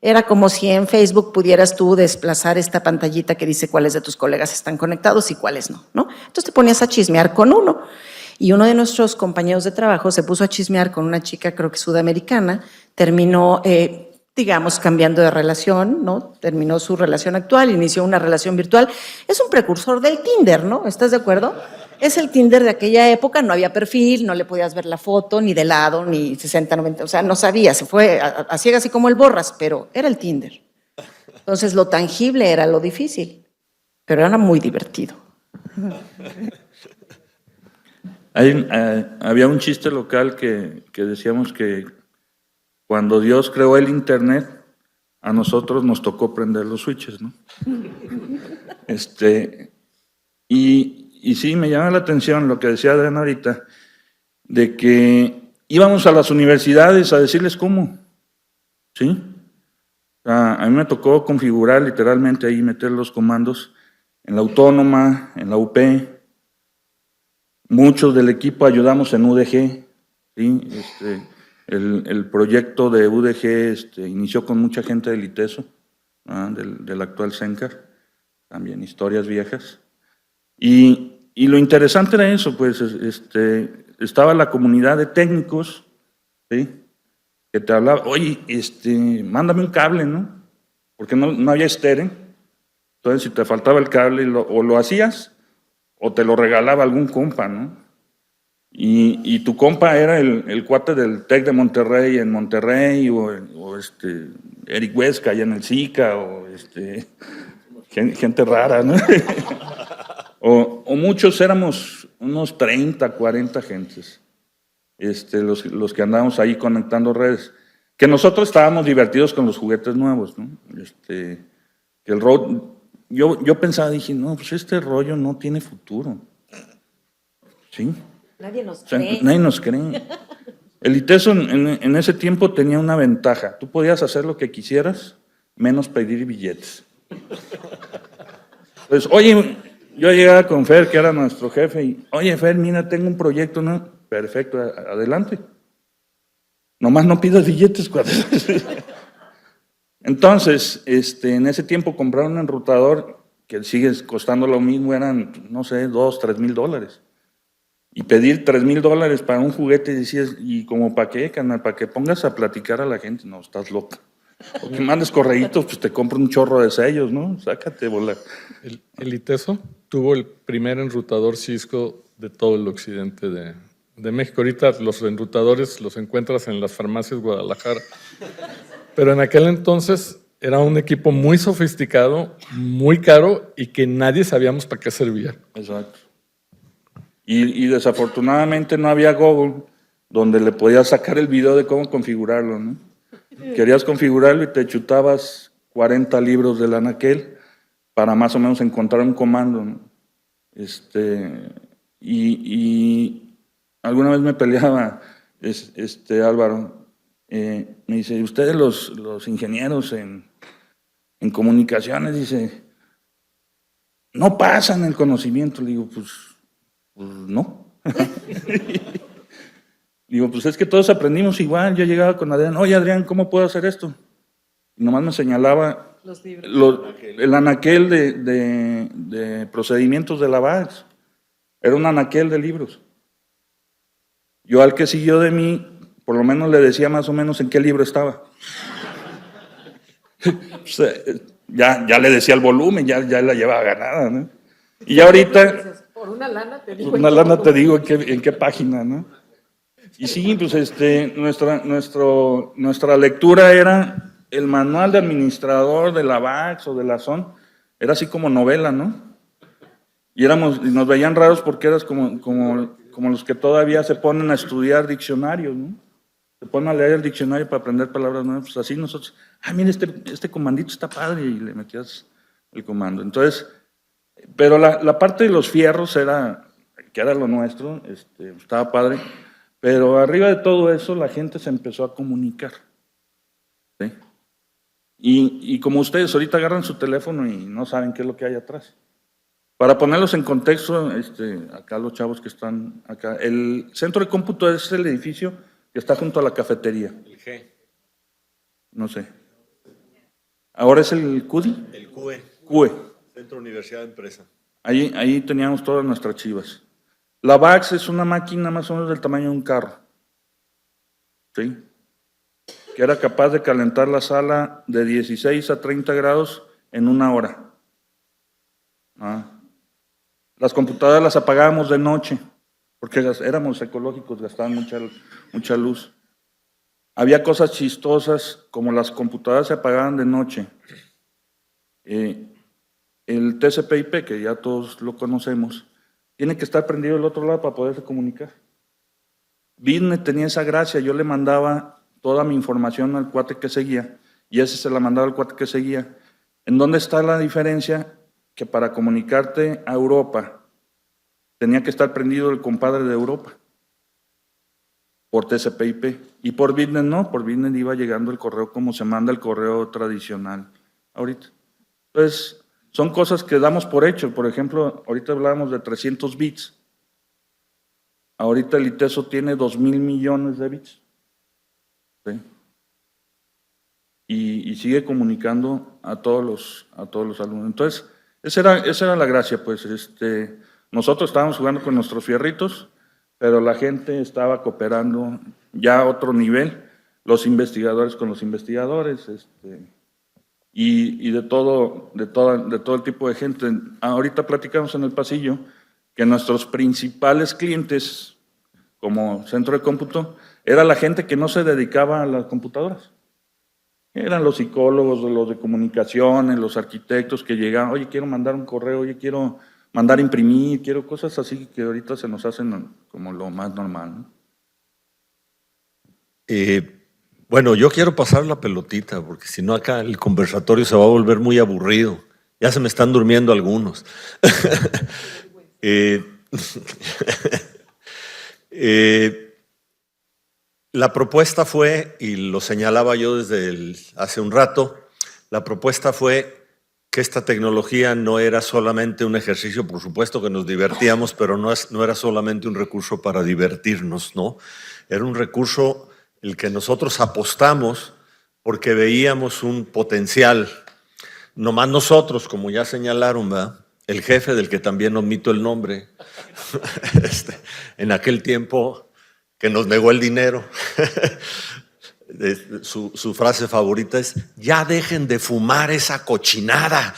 Era como si en Facebook pudieras tú desplazar esta pantallita que dice cuáles de tus colegas están conectados y cuáles no, ¿no? Entonces te ponías a chismear con uno. Y uno de nuestros compañeros de trabajo se puso a chismear con una chica, creo que sudamericana, terminó, digamos, cambiando de relación, ¿no? Terminó su relación actual, inició una relación virtual. Es un precursor del Tinder, ¿no? ¿Estás de acuerdo? Es el Tinder de aquella época, no había perfil, no le podías ver la foto, ni de lado, ni 60, 90, o sea, no sabía, se fue a ciegas así como el Borras, pero era el Tinder. Entonces, lo tangible era lo difícil, pero era muy divertido. Había un chiste local que decíamos que cuando Dios creó el Internet, a nosotros nos tocó prender los switches, ¿no? Y sí, me llama la atención lo que decía Adrián ahorita, de que íbamos a las universidades a decirles cómo, ¿sí? O sea, a mí me tocó configurar literalmente ahí, meter los comandos en la Autónoma, en la UP. Muchos del equipo ayudamos en UDG, ¿sí? El proyecto de UDG inició con mucha gente del ITESO, del actual CENCAR, también historias viejas. Y lo interesante era eso, pues estaba la comunidad de técnicos, ¿sí? Que te hablaba, oye, mándame un cable, ¿no? Porque no había estéreo. Entonces, si te faltaba el cable, o lo hacías, o te lo regalaba algún compa, ¿no? Y tu compa era el cuate del TEC de Monterrey en Monterrey, o Eric Huesca allá en el SICA, o gente rara, ¿no? o muchos éramos unos 30, 40 gentes, los que andábamos ahí conectando redes, que nosotros estábamos divertidos con los juguetes nuevos, ¿no? Que el rollo, yo pensaba, dije, no, pues este rollo no tiene futuro, ¿sí? Nadie nos O sea, cree. nadie nos cree. El ITESO en ese tiempo tenía una ventaja. Tú podías hacer lo que quisieras, menos pedir billetes. Pues, oye, yo llegaba con Fer, que era nuestro jefe, y, oye, Fer, mira, tengo un proyecto, ¿no? Perfecto, adelante. Nomás no pidas billetes. Entonces, en ese tiempo comprar un enrutador que sigue costando lo mismo, eran, no sé, $2,000, $3,000. Y pedir $3,000 para un juguete, decías, ¿y como para qué, canal? ¿Para que pongas a platicar a la gente? No, estás loca. O que mandes correitos, pues te compro un chorro de sellos, ¿no? Sácate, bola. El ITESO tuvo el primer enrutador Cisco de todo el occidente de México. Ahorita los enrutadores los encuentras en las farmacias Guadalajara. Pero en aquel entonces era un equipo muy sofisticado, muy caro y que nadie sabíamos para qué servía. Exacto. Y desafortunadamente no había Google donde le podías sacar el video de cómo configurarlo, ¿no? Querías configurarlo y te chutabas 40 libros del anaquel para más o menos encontrar un comando, ¿no? Y alguna vez me peleaba Álvaro, me dice, ustedes los ingenieros en comunicaciones, dice, no pasan el conocimiento. Le digo, pues no. Digo, pues es que todos aprendimos igual. Yo llegaba con Adrián, oye Adrián, ¿cómo puedo hacer esto? Y nomás me señalaba Los libros. el anaquel de procedimientos de la VAX. Era un anaquel de libros. Yo al que siguió de mí, por lo menos le decía más o menos en qué libro estaba. O sea, ya le decía el volumen, ya la llevaba ganada, ¿no? Y ya ahorita, Por una lana te digo. por una lana te digo en qué página, ¿no? Y sí, pues nuestra lectura era el manual de administrador de la VAX o de la SON, era así como novela, ¿no? Y nos veían raros porque eras como los que todavía se ponen a estudiar diccionarios, ¿no? Se ponen a leer el diccionario para aprender palabras nuevas, pues así nosotros, mira, este comandito está padre, y le metías el comando. Entonces, pero la parte de los fierros que era lo nuestro, estaba padre, pero arriba de todo eso la gente se empezó a comunicar, ¿sí? Y como ustedes ahorita agarran su teléfono y no saben qué es lo que hay atrás. Para ponerlos en contexto, acá los chavos que están acá, el centro de cómputo es el edificio que está junto a la cafetería. El G. No sé. Ahora es el CUDI. El CUE, CUE. Centro Universidad de Empresa. Ahí teníamos todas nuestras chivas. La VAX es una máquina más o menos del tamaño de un carro. ¿Sí? Que era capaz de calentar la sala de 16 a 30 grados en 1 hora. Las computadoras las apagábamos de noche, porque éramos ecológicos, gastaban mucha luz. Había cosas chistosas, como las computadoras se apagaban de noche. El TCP/IP, que ya todos lo conocemos, tiene que estar prendido del otro lado para poderse comunicar. Bitnet tenía esa gracia, yo le mandaba toda mi información al cuate que seguía, y ese se la mandaba al cuate que seguía. ¿En dónde está la diferencia? Que para comunicarte a Europa, tenía que estar prendido el compadre de Europa, por TCP/IP, y por Bitnet no, por Bitnet iba llegando el correo como se manda el correo tradicional ahorita. Entonces, son cosas que damos por hecho. Por ejemplo, ahorita hablábamos de 300 bits. Ahorita el ITESO tiene 2,000 millones de bits. ¿Sí? Y sigue comunicando a todos los alumnos. Entonces, esa era la gracia, pues. Nosotros estábamos jugando con nuestros fierritos, pero la gente estaba cooperando ya a otro nivel, los investigadores con los investigadores, y de todo el tipo de gente. Ahorita platicamos en el pasillo que nuestros principales clientes como centro de cómputo era la gente que no se dedicaba a las computadoras. Eran los psicólogos, los de comunicaciones, los arquitectos que llegaban, oye, quiero mandar un correo, oye, quiero mandar a imprimir, quiero cosas así que ahorita se nos hacen como lo más normal, ¿no? Bueno, yo quiero pasar la pelotita, porque si no acá el conversatorio se va a volver muy aburrido. Ya se me están durmiendo algunos. La propuesta fue, y lo señalaba yo desde hace un rato, la propuesta fue que esta tecnología no era solamente un ejercicio, por supuesto que nos divertíamos, pero no era solamente un recurso para divertirnos, ¿no? Era un recurso el que nosotros apostamos porque veíamos un potencial. No más nosotros, como ya señalaron, ¿verdad? El jefe, del que también omito el nombre, en aquel tiempo que nos negó el dinero, su frase favorita es: ya dejen de fumar esa cochinada.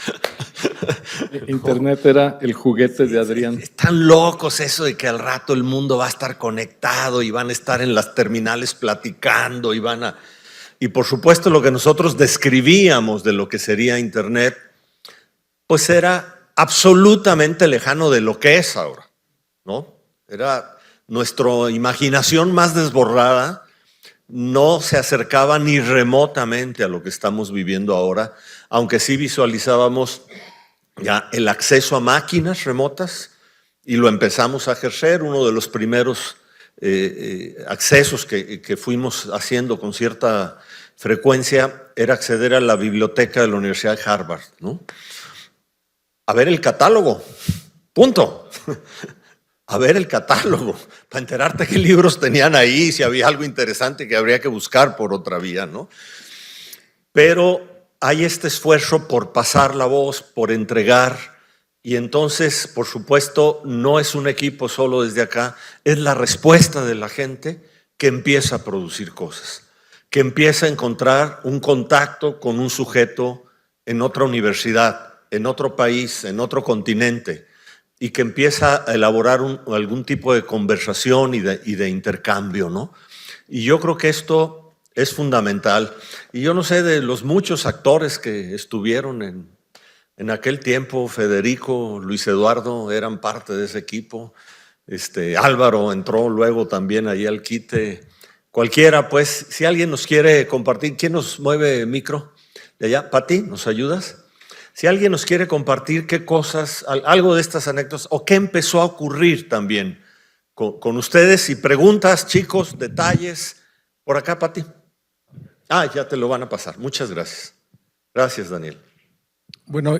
Internet era el juguete de Adrián. Están locos eso de que al rato el mundo va a estar conectado y van a estar en las terminales platicando y por supuesto lo que nosotros describíamos de lo que sería Internet, pues era absolutamente lejano de lo que es ahora, ¿no? Era nuestra imaginación más desbordada, no se acercaba ni remotamente a lo que estamos viviendo ahora, aunque sí visualizábamos ya el acceso a máquinas remotas y lo empezamos a ejercer. Uno de los primeros accesos que fuimos haciendo con cierta frecuencia era acceder a la biblioteca de la Universidad de Harvard, ¿no? A ver el catálogo, punto. A ver el catálogo, para enterarte qué libros tenían ahí, si había algo interesante que habría que buscar por otra vía, ¿no? Pero hay este esfuerzo por pasar la voz, por entregar, y entonces, por supuesto, no es un equipo solo desde acá, es la respuesta de la gente que empieza a producir cosas, que empieza a encontrar un contacto con un sujeto en otra universidad, en otro país, en otro continente, y que empieza a elaborar algún tipo de conversación y de intercambio, ¿no? Y yo creo que esto es fundamental. Y yo no sé, de los muchos actores que estuvieron en aquel tiempo, Federico, Luis Eduardo eran parte de ese equipo. Álvaro entró luego también ahí al quite. Cualquiera, pues, si alguien nos quiere compartir, ¿quién nos mueve el micro? De allá, Pati, ¿nos ayudas? Si alguien nos quiere compartir qué cosas, algo de estas anécdotas, o qué empezó a ocurrir también con ustedes, y preguntas, chicos, detalles. Por acá, Pati. Ya te lo van a pasar. Muchas gracias. Gracias, Daniel. Bueno,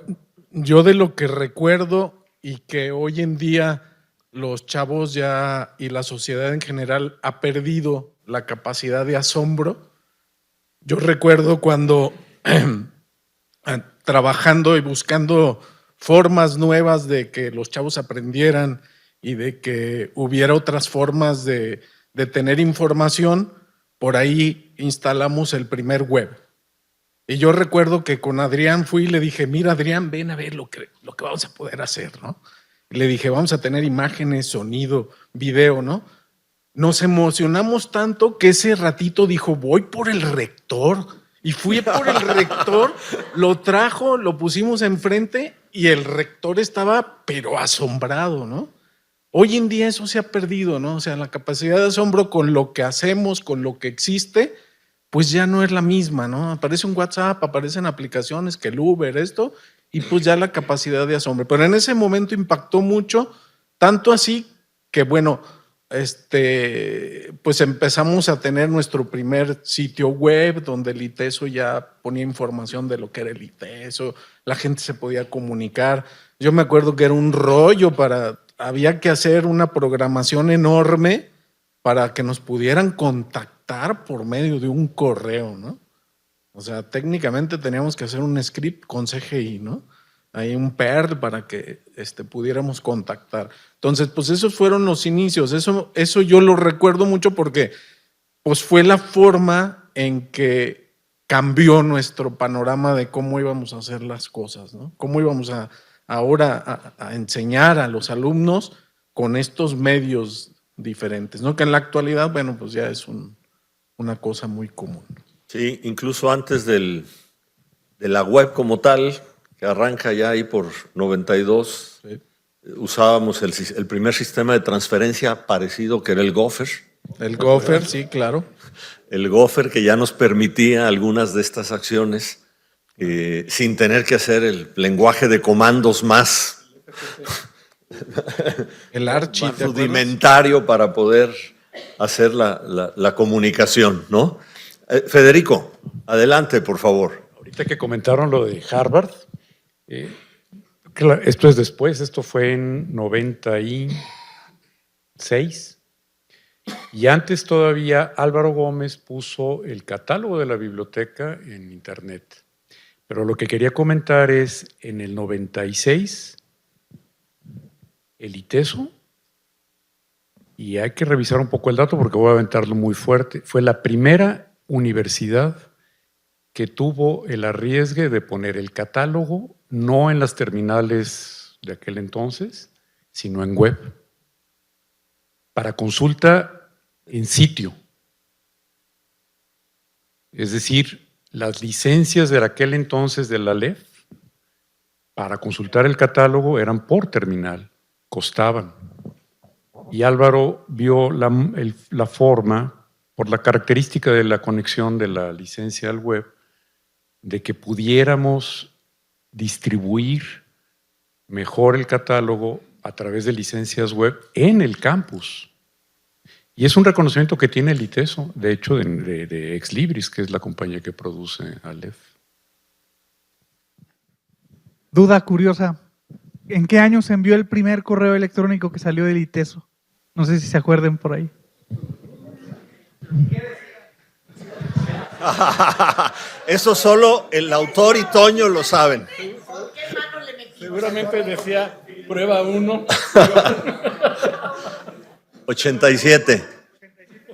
yo de lo que recuerdo y que hoy en día los chavos ya y la sociedad en general ha perdido la capacidad de asombro. Yo recuerdo cuando trabajando y buscando formas nuevas de que los chavos aprendieran y de que hubiera otras formas de tener información, por ahí instalamos el primer web. Y yo recuerdo que con Adrián fui y le dije, mira Adrián, ven a ver lo que vamos a poder hacer, ¿no? Y le dije, vamos a tener imágenes, sonido, video, ¿no? Nos emocionamos tanto que ese ratito dijo, voy por el rector. Y fui por el rector, lo trajo, lo pusimos enfrente y el rector estaba pero asombrado, ¿no? Hoy en día eso se ha perdido, ¿no? O sea, la capacidad de asombro con lo que hacemos, con lo que existe, pues ya no es la misma, ¿no? Aparece un WhatsApp, aparecen aplicaciones, que el Uber, esto, y pues ya la capacidad de asombro. Pero en ese momento impactó mucho, tanto así que, bueno, pues empezamos a tener nuestro primer sitio web donde el ITESO ya ponía información de lo que era el ITESO, la gente se podía comunicar. Yo me acuerdo que era un rollo había que hacer una programación enorme para que nos pudieran contactar por medio de un correo, ¿no? O sea, técnicamente teníamos que hacer un script con CGI, ¿no? Hay un Perl para que pudiéramos contactar. Entonces, pues esos fueron los inicios. Eso yo lo recuerdo mucho porque pues fue la forma en que cambió nuestro panorama de cómo íbamos a hacer las cosas, ¿no? Cómo íbamos ahora a enseñar a los alumnos con estos medios diferentes, ¿no? Que en la actualidad, bueno, pues ya es una cosa muy común. Sí, incluso antes de la web como tal, que arranca ya ahí por 92, sí. Usábamos el primer sistema de transferencia parecido, que era el Gopher. El Gopher, sí, claro. El Gopher, que ya nos permitía algunas de estas acciones sin tener que hacer el lenguaje de comandos más, el Archie, más rudimentario para poder hacer la comunicación, ¿no? Federico, adelante, por favor. Ahorita que comentaron lo de Harvard, esto es después, esto fue en 96, y antes todavía Álvaro Gómez puso el catálogo de la biblioteca en internet. Pero lo que quería comentar es, en el 96, el ITESO, y hay que revisar un poco el dato porque voy a aventarlo muy fuerte, fue la primera universidad que tuvo el arriesgue de poner el catálogo no en las terminales de aquel entonces, sino en web, para consulta en sitio. Es decir, las licencias de aquel entonces de la LEF para consultar el catálogo eran por terminal, costaban. Y Álvaro vio la forma, por la característica de la conexión de la licencia al web, de que pudiéramos distribuir mejor el catálogo a través de licencias web en el campus. Y es un reconocimiento que tiene el ITESO, de hecho, de Exlibris, que es la compañía que produce Aleph. Duda curiosa. ¿En qué año se envió el primer correo electrónico que salió del ITESO? No sé si se acuerden por ahí. Eso solo el autor y Toño lo saben. Seguramente decía prueba 1.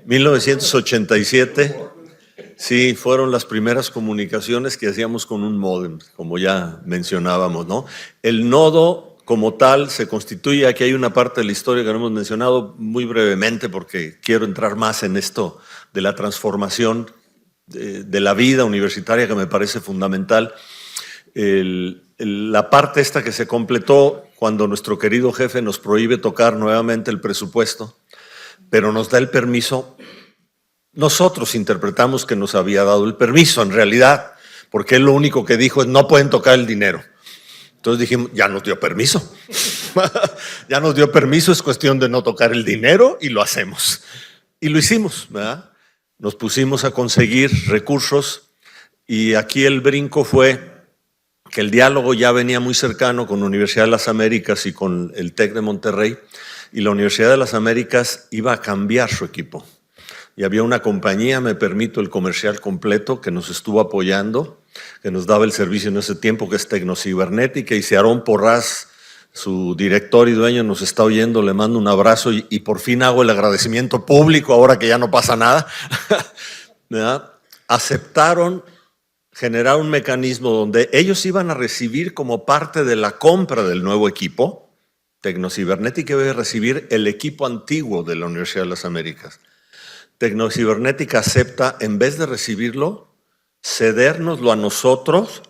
1987. Sí, fueron las primeras comunicaciones que hacíamos con un módem, como ya mencionábamos, ¿no? El nodo como tal se constituye, aquí hay una parte de la historia que no hemos mencionado muy brevemente porque quiero entrar más en esto de la transformación de la vida universitaria que me parece fundamental. La parte esta que se completó cuando nuestro querido jefe nos prohíbe tocar nuevamente el presupuesto, pero nos da el permiso. Nosotros interpretamos que nos había dado el permiso en realidad, porque él lo único que dijo es no pueden tocar el dinero. Entonces dijimos, ya nos dio permiso. Ya nos dio permiso, es cuestión de no tocar el dinero y lo hacemos. Y lo hicimos, ¿verdad? Nos pusimos a conseguir recursos y aquí el brinco fue que el diálogo ya venía muy cercano con la Universidad de las Américas y con el TEC de Monterrey, y la Universidad de las Américas iba a cambiar su equipo. y había una compañía, me permito el comercial completo, que nos estuvo apoyando, que nos daba el servicio en ese tiempo, que es Tecnocibernética, y si Aarón Porras, su director y dueño, nos está oyendo, le mando un abrazo y por fin hago el agradecimiento público ahora que ya no pasa nada. ¿Verdad? Aceptaron generar un mecanismo donde ellos iban a recibir como parte de la compra del nuevo equipo. Tecnocibernética iba a recibir el equipo antiguo de la Universidad de las Américas. Tecnocibernética acepta, en vez de recibirlo, cedérnoslo a nosotros,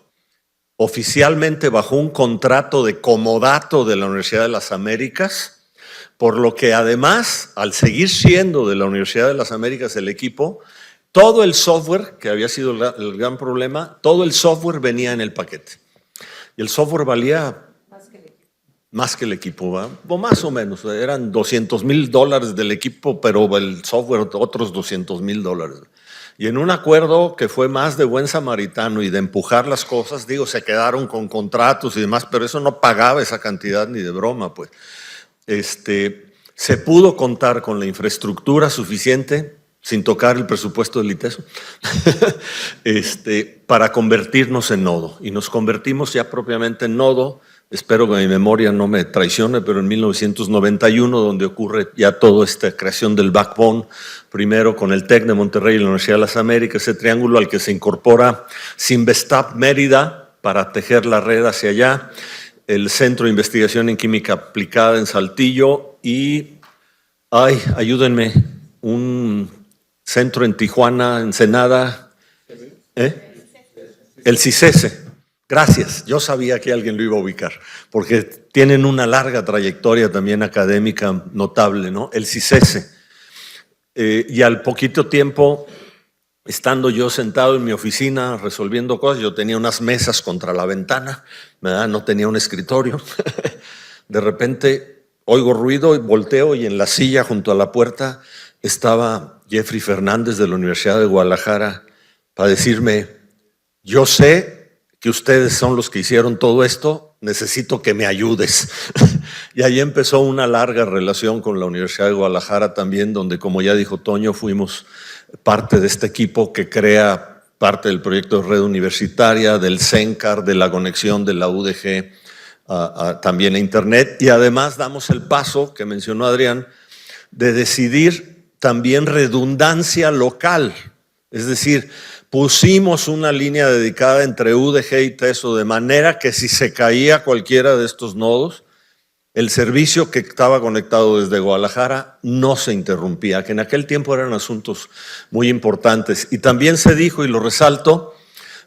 oficialmente bajo un contrato de comodato de la Universidad de las Américas, por lo que además, al seguir siendo de la Universidad de las Américas el equipo, todo el software, que había sido el gran problema, todo el software venía en el paquete. Y el software valía más que el equipo, ¿verdad? O más o menos, eran $200,000 del equipo, pero el software otros $200,000. Y en un acuerdo que fue más de buen samaritano y de empujar las cosas, digo, se quedaron con contratos y demás, pero eso no pagaba esa cantidad ni de broma, pues. Se pudo contar con la infraestructura suficiente, sin tocar el presupuesto del ITESO, para convertirnos en nodo. Y nos convertimos ya propiamente en nodo. Espero que mi memoria no me traicione, pero en 1991, donde ocurre ya toda esta creación del backbone, primero con el TEC de Monterrey y la Universidad de las Américas, ese triángulo al que se incorpora Sinvestap Mérida para tejer la red hacia allá, el Centro de Investigación en Química Aplicada en Saltillo y, ayúdenme, un centro en Tijuana, Ensenada, el CICESE. Gracias, yo sabía que alguien lo iba a ubicar, porque tienen una larga trayectoria también académica notable, ¿no? El CICESE. Y al poquito tiempo, estando yo sentado en mi oficina resolviendo cosas, yo tenía unas mesas contra la ventana, ¿verdad? No tenía un escritorio. De repente oigo ruido y volteo y en la silla junto a la puerta estaba Jeffrey Fernández de la Universidad de Guadalajara para decirme, yo sé que ustedes son los que hicieron todo esto, necesito que me ayudes. Y ahí empezó una larga relación con la Universidad de Guadalajara también, donde, como ya dijo Toño, fuimos parte de este equipo que crea parte del proyecto de red universitaria, del CENCAR, de la conexión de la UDG también a Internet. Y además damos el paso, que mencionó Adrián, de decidir también redundancia local. Es decir, pusimos una línea dedicada entre UDG y TESO de manera que si se caía cualquiera de estos nodos, el servicio que estaba conectado desde Guadalajara no se interrumpía, que en aquel tiempo eran asuntos muy importantes. Y también se dijo, y lo resalto,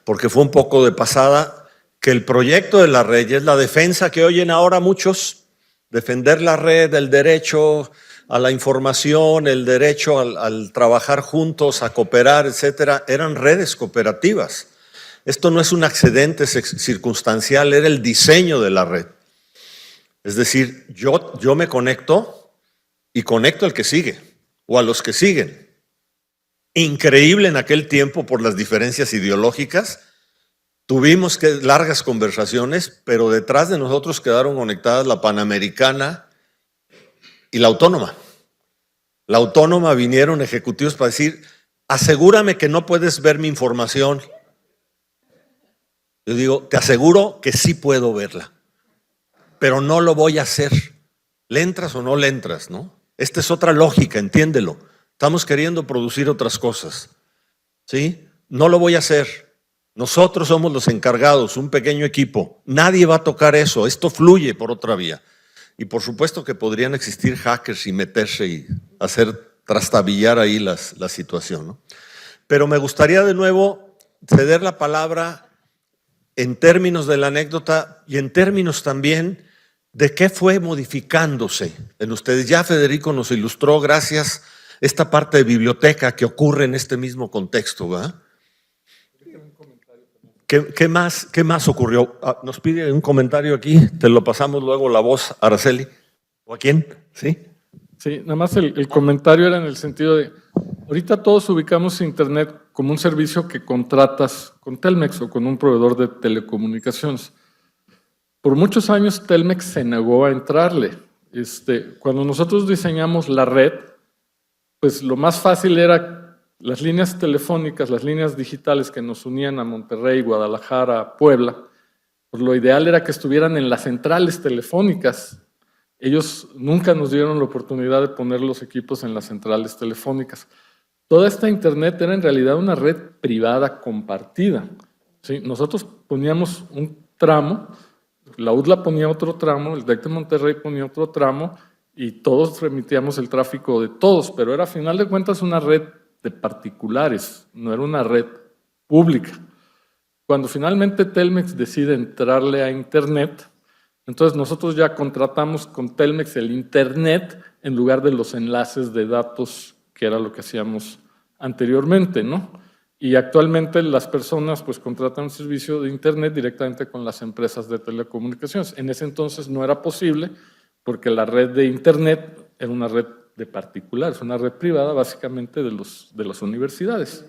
porque fue un poco de pasada, que el proyecto de la red, y es la defensa que oyen ahora muchos, defender la red, el derecho a la información, el derecho al trabajar juntos, a cooperar, etcétera, eran redes cooperativas. Esto no es un accidente circunstancial, era el diseño de la red. Es decir, yo me conecto y conecto al que sigue o a los que siguen. Increíble en aquel tiempo por las diferencias ideológicas. Tuvimos largas conversaciones, pero detrás de nosotros quedaron conectadas la Panamericana y la Autónoma. La Autónoma vinieron ejecutivos para decir, asegúrame que no puedes ver mi información. Yo digo, te aseguro que sí puedo verla, pero no lo voy a hacer. ¿Le entras o no le entras, no? Esta es otra lógica, entiéndelo. Estamos queriendo producir otras cosas, ¿sí? No lo voy a hacer. Nosotros somos los encargados, un pequeño equipo. Nadie va a tocar eso, esto fluye por otra vía. Y por supuesto que podrían existir hackers y meterse y hacer trastabillar ahí la situación, ¿no? Pero me gustaría de nuevo ceder la palabra en términos de la anécdota y en términos también de qué fue modificándose en ustedes. Ya Federico nos ilustró, gracias, esta parte de biblioteca que ocurre en este mismo contexto, ¿verdad? ¿Qué más ocurrió? Nos pide un comentario aquí, te lo pasamos luego la voz, Araceli. ¿O a quién? ¿Sí? Sí, nada más el comentario era en el sentido de, ahorita todos ubicamos Internet como un servicio que contratas con Telmex o con un proveedor de telecomunicaciones. Por muchos años Telmex se negó a entrarle. Cuando nosotros diseñamos la red, pues lo más fácil era las líneas telefónicas, las líneas digitales que nos unían a Monterrey, Guadalajara, Puebla, pues lo ideal era que estuvieran en las centrales telefónicas. Ellos nunca nos dieron la oportunidad de poner los equipos en las centrales telefónicas. Toda esta internet era en realidad una red privada compartida. ¿Sí? Nosotros poníamos un tramo, la UDLA ponía otro tramo, el TEC de Monterrey ponía otro tramo y todos remitíamos el tráfico de todos, pero era a final de cuentas una red de particulares, no era una red pública. Cuando finalmente Telmex decide entrarle a internet, entonces nosotros ya contratamos con Telmex el internet en lugar de los enlaces de datos, que era lo que hacíamos anteriormente, ¿no? Y actualmente las personas pues contratan un servicio de internet directamente con las empresas de telecomunicaciones. En ese entonces no era posible porque la red de internet era una red de particulares, una red privada básicamente de las universidades.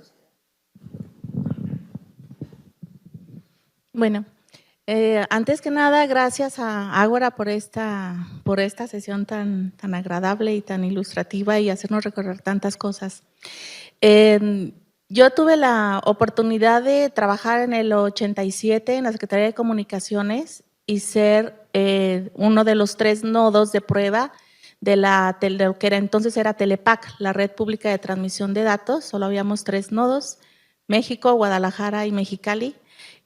Bueno, antes que nada, gracias a Ágora por esta sesión tan agradable y tan ilustrativa y hacernos recorrer tantas cosas. Yo tuve la oportunidad de trabajar en el 87 en la Secretaría de Comunicaciones y ser uno de los 3 nodos de prueba de lo que entonces era Telepac, la red pública de transmisión de datos. Solo habíamos 3 nodos, México, Guadalajara y Mexicali.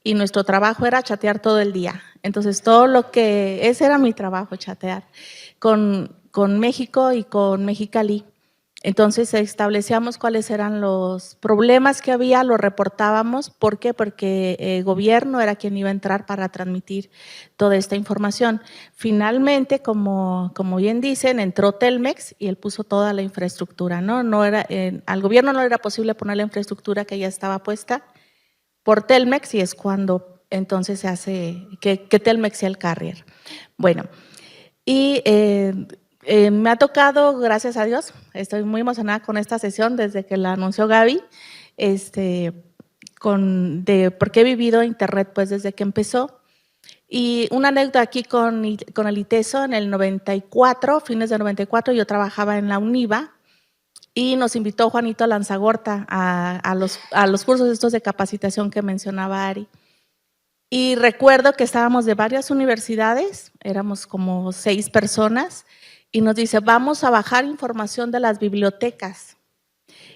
Y nuestro trabajo era chatear todo el día. Entonces, ese era mi trabajo, chatear con México y con Mexicali. Entonces, establecíamos cuáles eran los problemas que había, los reportábamos. ¿Por qué? Porque el gobierno era quien iba a entrar para transmitir toda esta información. Finalmente, como bien dicen, entró Telmex y él puso toda la infraestructura, ¿no? Al gobierno no era posible poner la infraestructura que ya estaba puesta por Telmex y es cuando entonces se hace que Telmex sea el carrier. Bueno, y me ha tocado, gracias a Dios, estoy muy emocionada con esta sesión desde que la anunció Gaby, porque he vivido internet pues desde que empezó. Y una anécdota aquí con el ITESO en el 94, fines del 94, yo trabajaba en la UNIVA, y nos invitó Juanito Lanzagorta a los cursos estos de capacitación que mencionaba Ari. Y recuerdo que estábamos de varias universidades, éramos como 6 personas, y nos dice, vamos a bajar información de las bibliotecas.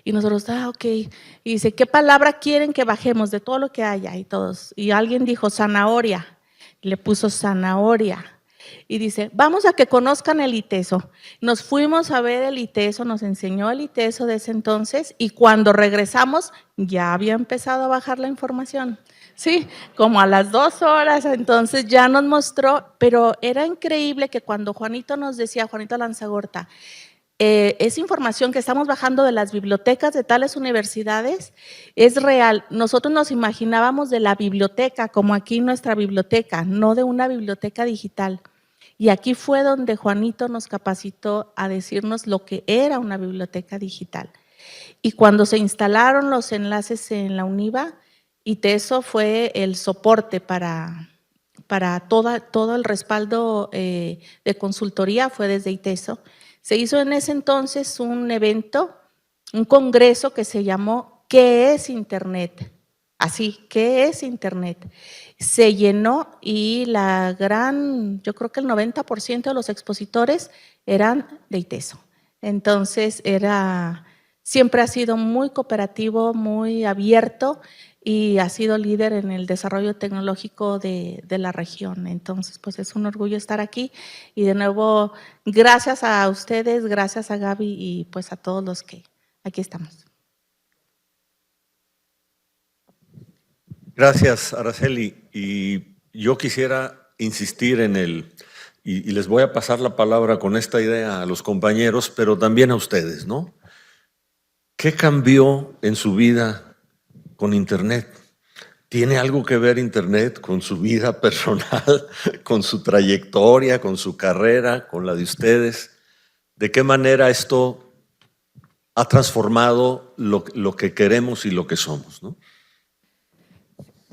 Y nosotros, ok. Y dice, ¿qué palabra quieren que bajemos de todo lo que haya? Y todos. Y alguien dijo zanahoria, y le puso zanahoria. Y dice, vamos a que conozcan el ITESO. Nos fuimos a ver el ITESO, nos enseñó el ITESO de ese entonces y cuando regresamos ya había empezado a bajar la información. Sí, como a las 2 horas, entonces ya nos mostró, pero era increíble que cuando Juanito nos decía, Juanito Lanzagorta, esa información que estamos bajando de las bibliotecas de tales universidades es real. Nosotros nos imaginábamos de la biblioteca, como aquí nuestra biblioteca, no de una biblioteca digital. Y aquí fue donde Juanito nos capacitó a decirnos lo que era una biblioteca digital. Y cuando se instalaron los enlaces en la UNIVA, ITESO fue el soporte para todo el respaldo de consultoría, fue desde ITESO. Se hizo en ese entonces un evento, un congreso que se llamó ¿Qué es Internet? Así, ¿qué es Internet? Se llenó y yo creo que el 90% de los expositores eran de ITESO. Entonces, siempre ha sido muy cooperativo, muy abierto y ha sido líder en el desarrollo tecnológico de la región. Entonces, pues es un orgullo estar aquí y de nuevo, gracias a ustedes, gracias a Gaby y pues a todos los que aquí estamos. Gracias, Araceli. Y yo quisiera insistir y les voy a pasar la palabra con esta idea a los compañeros, pero también a ustedes, ¿no? ¿Qué cambió en su vida con Internet? ¿Tiene algo que ver Internet con su vida personal, con su trayectoria, con su carrera, con la de ustedes? ¿De qué manera esto ha transformado lo que queremos y lo que somos, ¿no?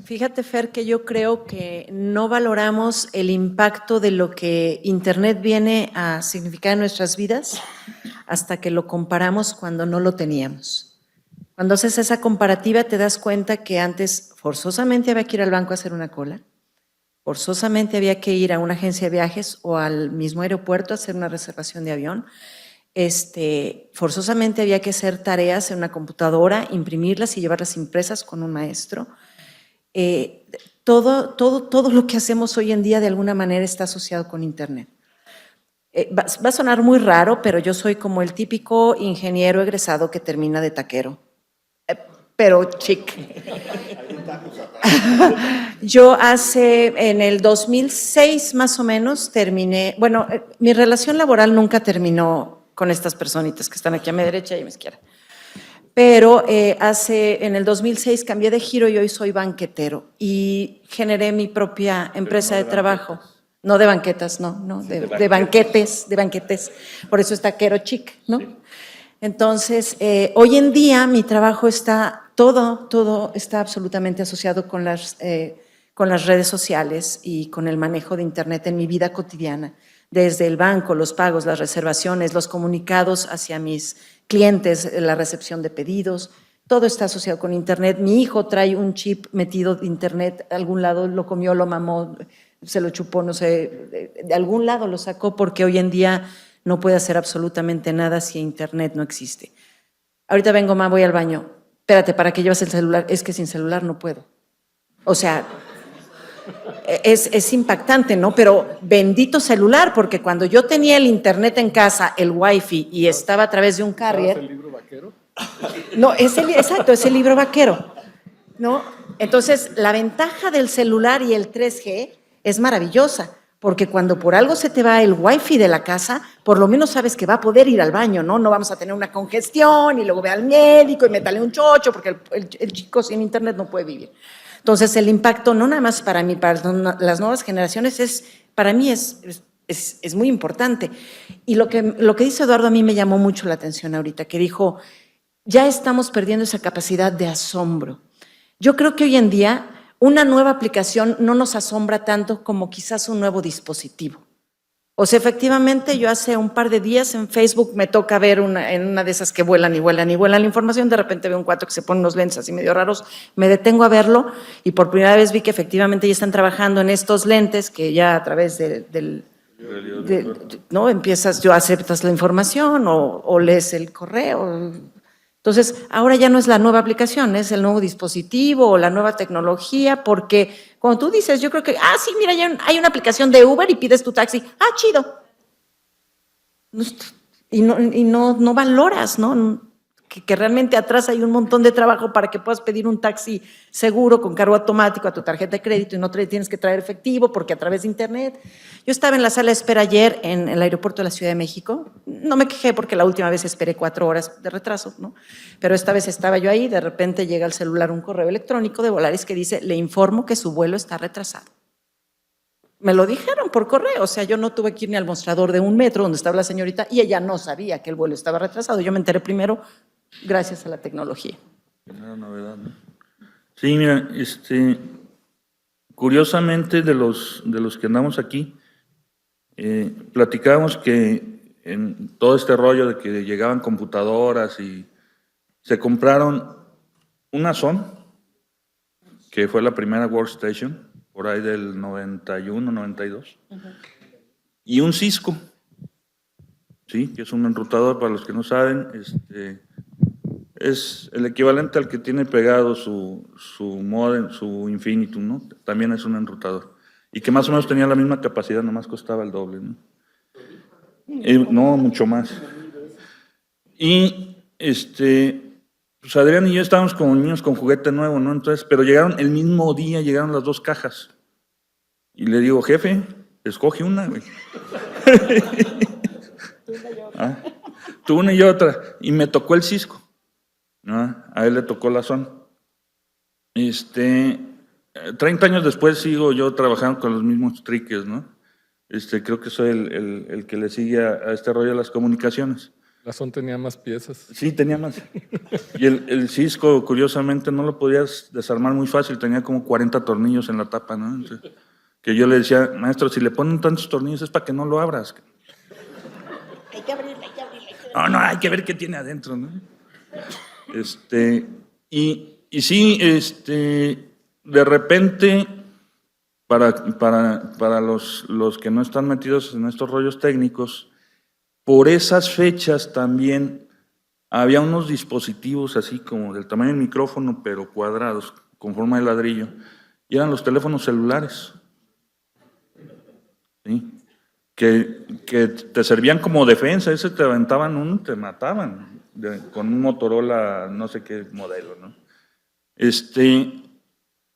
Fíjate, Fer, que yo creo que no valoramos el impacto de lo que Internet viene a significar en nuestras vidas hasta que lo comparamos cuando no lo teníamos. Cuando haces esa comparativa te das cuenta que antes forzosamente había que ir al banco a hacer una cola, forzosamente había que ir a una agencia de viajes o al mismo aeropuerto a hacer una reservación de avión, forzosamente había que hacer tareas en una computadora, imprimirlas y llevarlas impresas con un maestro. Todo lo que hacemos hoy en día de alguna manera está asociado con Internet. Va a sonar muy raro, pero yo soy como el típico ingeniero egresado que termina de taquero, pero chic. Yo en el 2006 más o menos terminé, bueno, mi relación laboral nunca terminó con estas personitas que están aquí a mi derecha y a mi izquierda. Pero en el 2006 cambié de giro y hoy soy banquetero y generé mi propia empresa de trabajo. No de banquetas, de banquetes. Por eso está taquero chic, ¿no? Sí. Entonces, hoy en día mi trabajo todo está absolutamente asociado con las redes sociales y con el manejo de Internet en mi vida cotidiana. Desde el banco, los pagos, las reservaciones, los comunicados hacia mis clientes, la recepción de pedidos, todo está asociado con Internet. Mi hijo trae un chip metido de Internet, a algún lado lo comió, lo mamó, se lo chupó, no sé, de algún lado lo sacó porque hoy en día no puede hacer absolutamente nada si Internet no existe. Ahorita vengo, mamá, voy al baño. Espérate, ¿para qué llevas el celular? Es que sin celular no puedo. O sea, es impactante, ¿no? Pero bendito celular, porque cuando yo tenía el Internet en casa, el Wi-Fi, y estaba a través de un carrier… ¿Es el libro vaquero? No, exacto, es el libro vaquero, ¿no? Entonces, la ventaja del celular y el 3G es maravillosa, porque cuando por algo se te va el Wi-Fi de la casa, por lo menos sabes que va a poder ir al baño, ¿no? No vamos a tener una congestión y luego ve al médico y métale un chocho, porque el chico sin Internet no puede vivir. Entonces, el impacto, no nada más para mí, para las nuevas generaciones, para mí es muy importante. Y lo que dice Eduardo a mí me llamó mucho la atención ahorita, que dijo, ya estamos perdiendo esa capacidad de asombro. Yo creo que hoy en día una nueva aplicación no nos asombra tanto como quizás un nuevo dispositivo. O sea, efectivamente, yo hace un par de días en Facebook me toca ver en una de esas que vuelan y vuelan y vuelan la información, de repente veo un cuate que se pone unos lentes así medio raros, me detengo a verlo y por primera vez vi que efectivamente ya están trabajando en estos lentes que ya a través ¿no? aceptas la información o lees el correo. Entonces, ahora ya no es la nueva aplicación, es el nuevo dispositivo o la nueva tecnología, porque cuando tú dices, yo creo que, sí, mira, ya hay una aplicación de Uber y pides tu taxi, chido. Y no valoras, ¿no? Que realmente atrás hay un montón de trabajo para que puedas pedir un taxi seguro con cargo automático a tu tarjeta de crédito y no tienes que traer efectivo porque a través de Internet. Yo estaba en la sala de espera ayer en el aeropuerto de la Ciudad de México. No me quejé porque la última vez esperé 4 horas de retraso, ¿no? Pero esta vez estaba yo ahí, de repente llega al celular un correo electrónico de Volaris que dice, le informo que su vuelo está retrasado. Me lo dijeron por correo, o sea, yo no tuve que ir ni al mostrador de 1 metro donde estaba la señorita y ella no sabía que el vuelo estaba retrasado. Yo me enteré primero gracias a la tecnología. Una novedad, ¿no? Sí, mira, curiosamente de los que andamos aquí, platicábamos que en todo este rollo de que llegaban computadoras y se compraron una Sun, que fue la primera workstation, por ahí del 91, 92, y un Cisco, ¿sí? Que es un enrutador, para los que no saben, es el equivalente al que tiene pegado su modem, su Infinitum, ¿no? También es un enrutador. Y que más o menos tenía la misma capacidad, nomás costaba el doble, ¿no? No, mucho más. Y pues Adrián y yo estábamos como niños con juguete nuevo, ¿no? Entonces, pero llegaron el mismo día, llegaron las 2 cajas. Y le digo, jefe, escoge una, güey. Tú una y otra. Y me tocó el Cisco. ¿No? A él le tocó la Sun. 30 años después sigo yo trabajando con los mismos triques, ¿no? Creo que soy el que le sigue a este rollo de las comunicaciones. La Son tenía más piezas. Sí, tenía más. Y el Cisco, curiosamente, no lo podías desarmar muy fácil, tenía como 40 tornillos en la tapa, ¿no? Entonces, que yo le decía, maestro, si le ponen tantos tornillos es para que no lo abras. Hay que abrirla, hay que abrirla. No, hay que ver qué tiene adentro, ¿no? Y sí, de repente, para los que no están metidos en estos rollos técnicos, por esas fechas también había unos dispositivos así como del tamaño del micrófono, pero cuadrados, con forma de ladrillo, y eran los teléfonos celulares, ¿sí? Que te servían como defensa, ese te aventaban uno, te mataban, con un Motorola, no sé qué modelo, ¿no?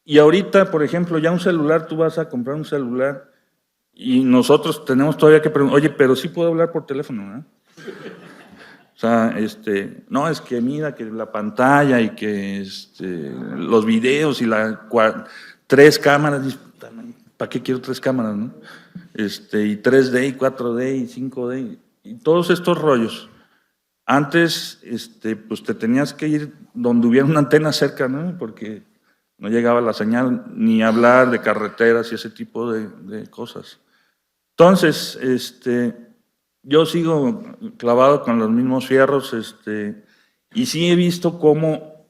Y ahorita, por ejemplo, ya un celular, tú vas a comprar un celular y nosotros tenemos todavía que preguntar, oye, pero sí puedo hablar por teléfono, ¿eh? O sea, no, es que mira que la pantalla y que los videos y 3 cámaras, ¿para qué quiero 3 cámaras, no? Y 3D, y 4D, y 5D, y todos estos rollos. Antes, pues te tenías que ir donde hubiera una antena cerca, ¿no? Porque no llegaba la señal, ni hablar de carreteras y ese tipo de cosas. Entonces, yo sigo clavado con los mismos fierros, y sí he visto cómo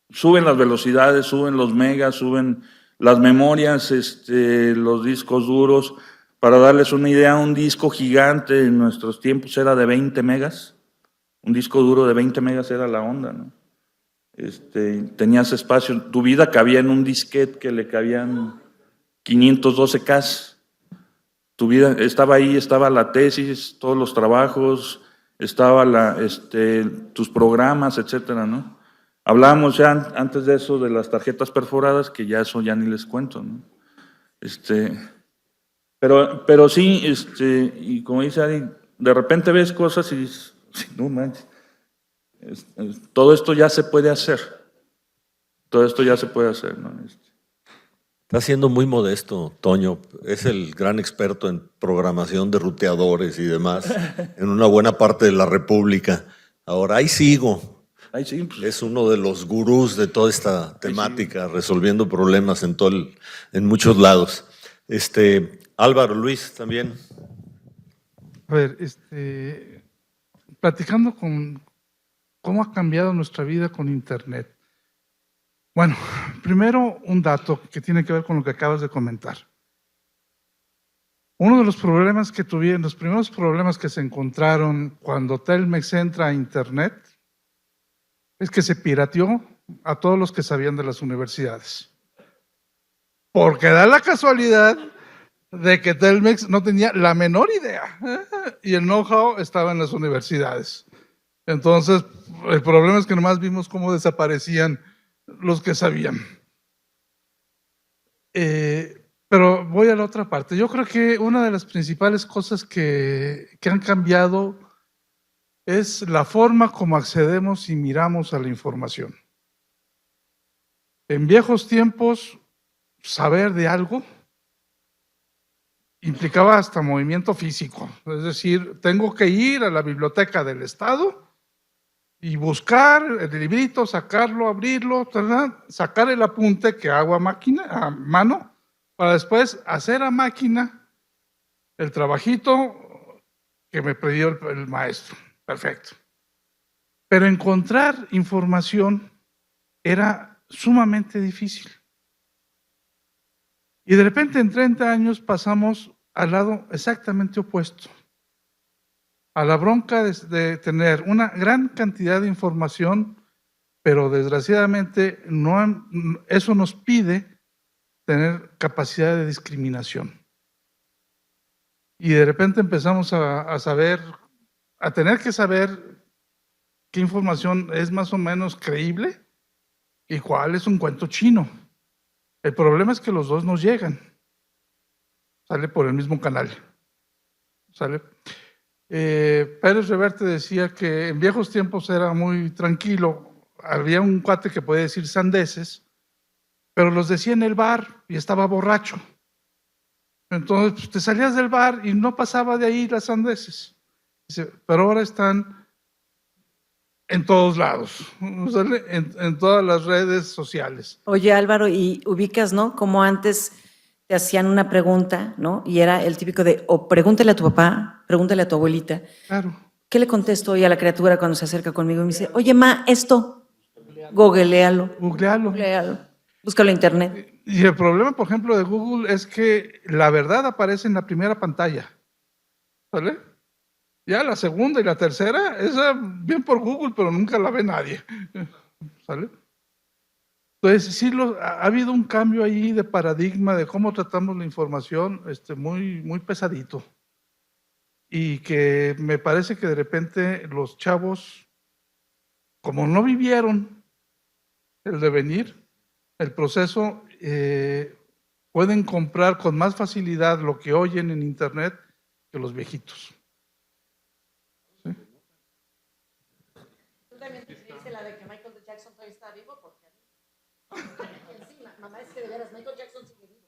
suben las velocidades, suben los megas, suben las memorias, los discos duros. Para darles una idea, un disco gigante en nuestros tiempos era de 20 megas. Un disco duro de 20 megas era la onda, ¿no? Tenías espacio. Tu vida cabía en un disquete que le cabían 512K. Tu vida estaba ahí, estaba la tesis, todos los trabajos, estaba tus programas, etcétera, ¿no? Hablábamos ya antes de eso de las tarjetas perforadas, que ya eso ya ni les cuento, ¿no? Pero sí, y como dice Ari, de repente ves cosas y dices, no manches, todo esto ya se puede hacer. Todo esto ya se puede hacer, ¿no? Está siendo muy modesto, Toño. Es el gran experto en programación de ruteadores y demás en una buena parte de la República. Ahora, ahí sigo. Ahí sí, pues. Es uno de los gurús de toda esta temática, resolviendo problemas en muchos lados. Álvaro, Luis, también. A ver, platicando con cómo ha cambiado nuestra vida con Internet. Bueno, primero un dato que tiene que ver con lo que acabas de comentar. Uno de los problemas que tuvieron, los primeros problemas que se encontraron cuando Telmex entra a Internet, es que se pirateó a todos los que sabían de las universidades. Porque da la casualidad de que Telmex no tenía la menor idea, y el know-how estaba en las universidades. Entonces, el problema es que nomás vimos cómo desaparecían los que sabían. Pero voy a la otra parte. Yo creo que una de las principales cosas que han cambiado es la forma como accedemos y miramos a la información. En viejos tiempos, saber de algo implicaba hasta movimiento físico. Es decir, tengo que ir a la biblioteca del Estado y buscar el librito, sacarlo, abrirlo, sacar el apunte que hago a mano, para después hacer a máquina el trabajito que me pidió el maestro. Perfecto. Pero encontrar información era sumamente difícil. Y de repente en 30 años pasamos al lado exactamente opuesto. A la bronca de tener una gran cantidad de información, pero desgraciadamente eso nos pide tener capacidad de discriminación. Y de repente empezamos a tener que saber qué información es más o menos creíble y cuál es un cuento chino. El problema es que los dos nos llegan. Sale por el mismo canal. ¿Sale? Pérez Reverte decía que en viejos tiempos era muy tranquilo. Había un cuate que podía decir sandeces, pero los decía en el bar y estaba borracho. Entonces pues, te salías del bar y no pasaba de ahí las sandeces. Dice, pero ahora están en todos lados, ¿sale? En todas las redes sociales. Oye, Álvaro, y ubicas, ¿no? Como antes te hacían una pregunta, ¿no? Y era el típico de, o pregúntale a tu papá, pregúntale a tu abuelita. Claro. ¿Qué le contesto hoy a la criatura cuando se acerca conmigo y me dice, oye, ma, esto, googlealo, Googlealo. búscalo en internet? Y el problema, por ejemplo, de Google es que la verdad aparece en la primera pantalla, ¿sale? Ya la segunda y la tercera, esa bien por Google, pero nunca la ve nadie, ¿sale? Entonces, sí, ha habido un cambio ahí de paradigma de cómo tratamos la información, muy, muy pesadito. Y que me parece que de repente los chavos, como no vivieron el devenir, el proceso, pueden comprar con más facilidad lo que oyen en internet que los viejitos. ¿Sí? ¿Tú también te creíste la de que Michael Jackson todavía está vivo? Porque encima, mamá, es que de veras, Michael Jackson sigue vivo.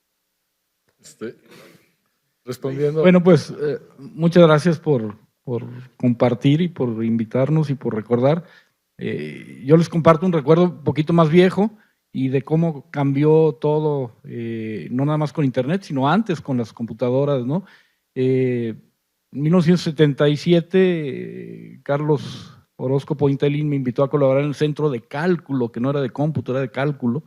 Respondiendo. Bueno, pues muchas gracias por compartir y por invitarnos y por recordar. Yo les comparto un recuerdo un poquito más viejo y de cómo cambió todo, no nada más con internet, sino antes con las computadoras, ¿no? En 1977, Carlos Orozco Pointelín me invitó a colaborar en el centro de cálculo, que no era de cómputo, era de cálculo.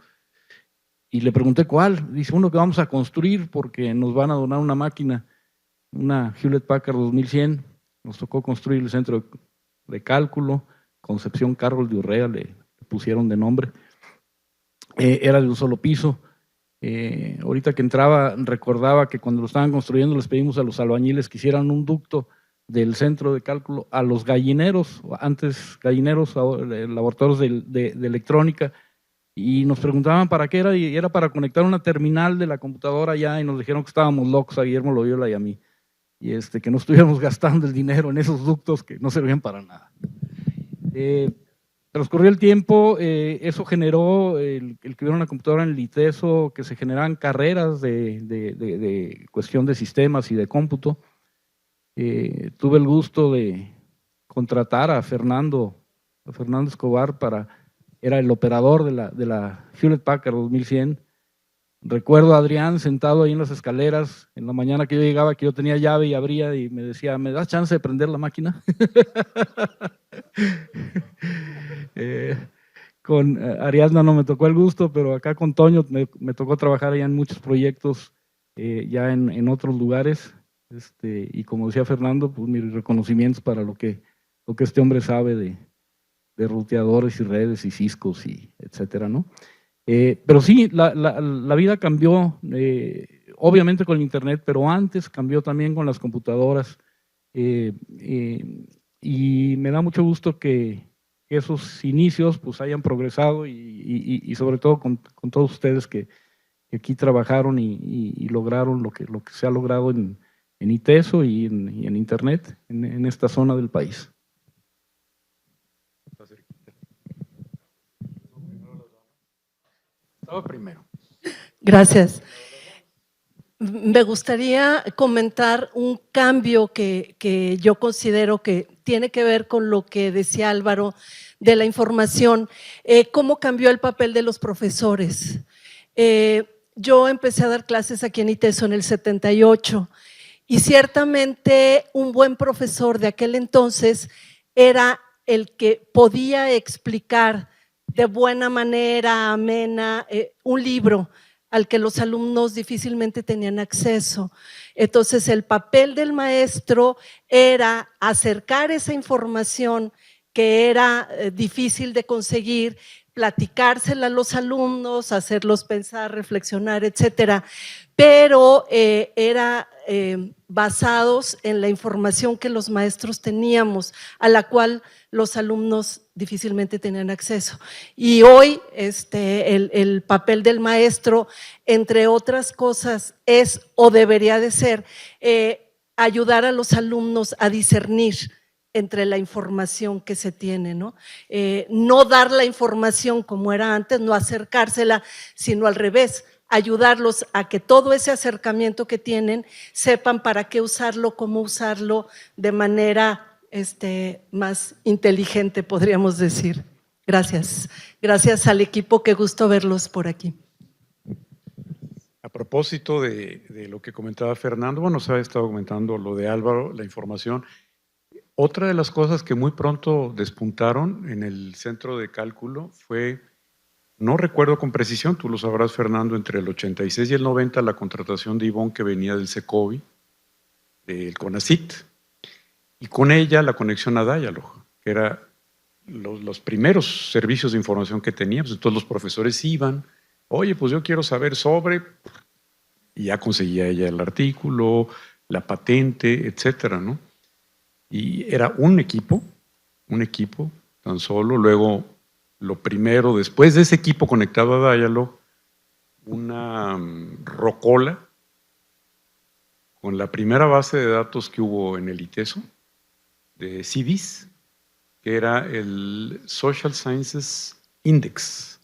Y le pregunté cuál. Dice, uno que vamos a construir porque nos van a donar una máquina, una Hewlett Packard 2100. Nos tocó construir el centro de cálculo. Concepción Carroll de Urrea le pusieron de nombre. Era de un solo piso. Ahorita que entraba, recordaba que cuando lo estaban construyendo les pedimos a los albañiles que hicieran un ducto del centro de cálculo a los gallineros, antes gallineros, laboratorios de electrónica, y nos preguntaban para qué era, y era para conectar una terminal de la computadora ya, y nos dijeron que estábamos locos, a Guillermo Loyola y a mí, y que no estuviéramos gastando el dinero en esos ductos que no servían para nada. Transcurrió el tiempo, eso generó el que hubiera una computadora en el ITESO, que se generaran carreras de cuestión de sistemas y de cómputo. Tuve el gusto de contratar a Fernando Escobar era el operador de la Hewlett Packard 2100. Recuerdo a Adrián sentado ahí en las escaleras, en la mañana que yo llegaba, que yo tenía llave y abría y me decía, ¿me das chance de prender la máquina? Con Ariadna no me tocó el gusto, pero acá con Toño me tocó trabajar allá en muchos proyectos, ya en otros lugares. Y como decía Fernando, pues mis reconocimientos para lo que este hombre sabe de ruteadores y redes y ciscos y etcétera, ¿no? Pero sí, la vida cambió, obviamente con el internet, pero antes cambió también con las computadoras, y me da mucho gusto que esos inicios pues hayan progresado y sobre todo con todos ustedes que aquí trabajaron y lograron lo que se ha logrado en ITESO y en internet en esta zona del país. Primero. Gracias. Me gustaría comentar un cambio que yo considero que tiene que ver con lo que decía Álvaro de la información, cómo cambió el papel de los profesores. Yo empecé a dar clases aquí en ITESO en el 78 y ciertamente un buen profesor de aquel entonces era el que podía explicar de buena manera, amena, un libro al que los alumnos difícilmente tenían acceso. Entonces, el papel del maestro era acercar esa información que era difícil de conseguir, platicársela a los alumnos, hacerlos pensar, reflexionar, etcétera, pero era basados en la información que los maestros teníamos, a la cual los alumnos difícilmente tenían acceso. Y hoy el papel del maestro, entre otras cosas, es o debería de ser ayudar a los alumnos a discernir entre la información que se tiene, ¿no? No dar la información como era antes, no acercársela, sino al revés, ayudarlos a que todo ese acercamiento que tienen sepan para qué usarlo, cómo usarlo de manera más inteligente, podríamos decir. Gracias. Gracias al equipo, qué gusto verlos por aquí. A propósito de lo que comentaba Fernando, bueno, se ha estado comentando lo de Álvaro, la información. Otra de las cosas que muy pronto despuntaron en el centro de cálculo fue, no recuerdo con precisión, tú lo sabrás, Fernando, entre el 86 y el 90, la contratación de Ivonne que venía del SECOBI, del CONACYT, y con ella la conexión a Dialog, que era los primeros servicios de información que teníamos. Entonces los profesores iban, oye, pues yo quiero saber sobre, y ya conseguía ella el artículo, la patente, etcétera, ¿no? Y era un equipo tan solo. Luego, lo primero, después de ese equipo conectado a Dialog, una rocola con la primera base de datos que hubo en el ITESO, de CDs, que era el Social Sciences Index.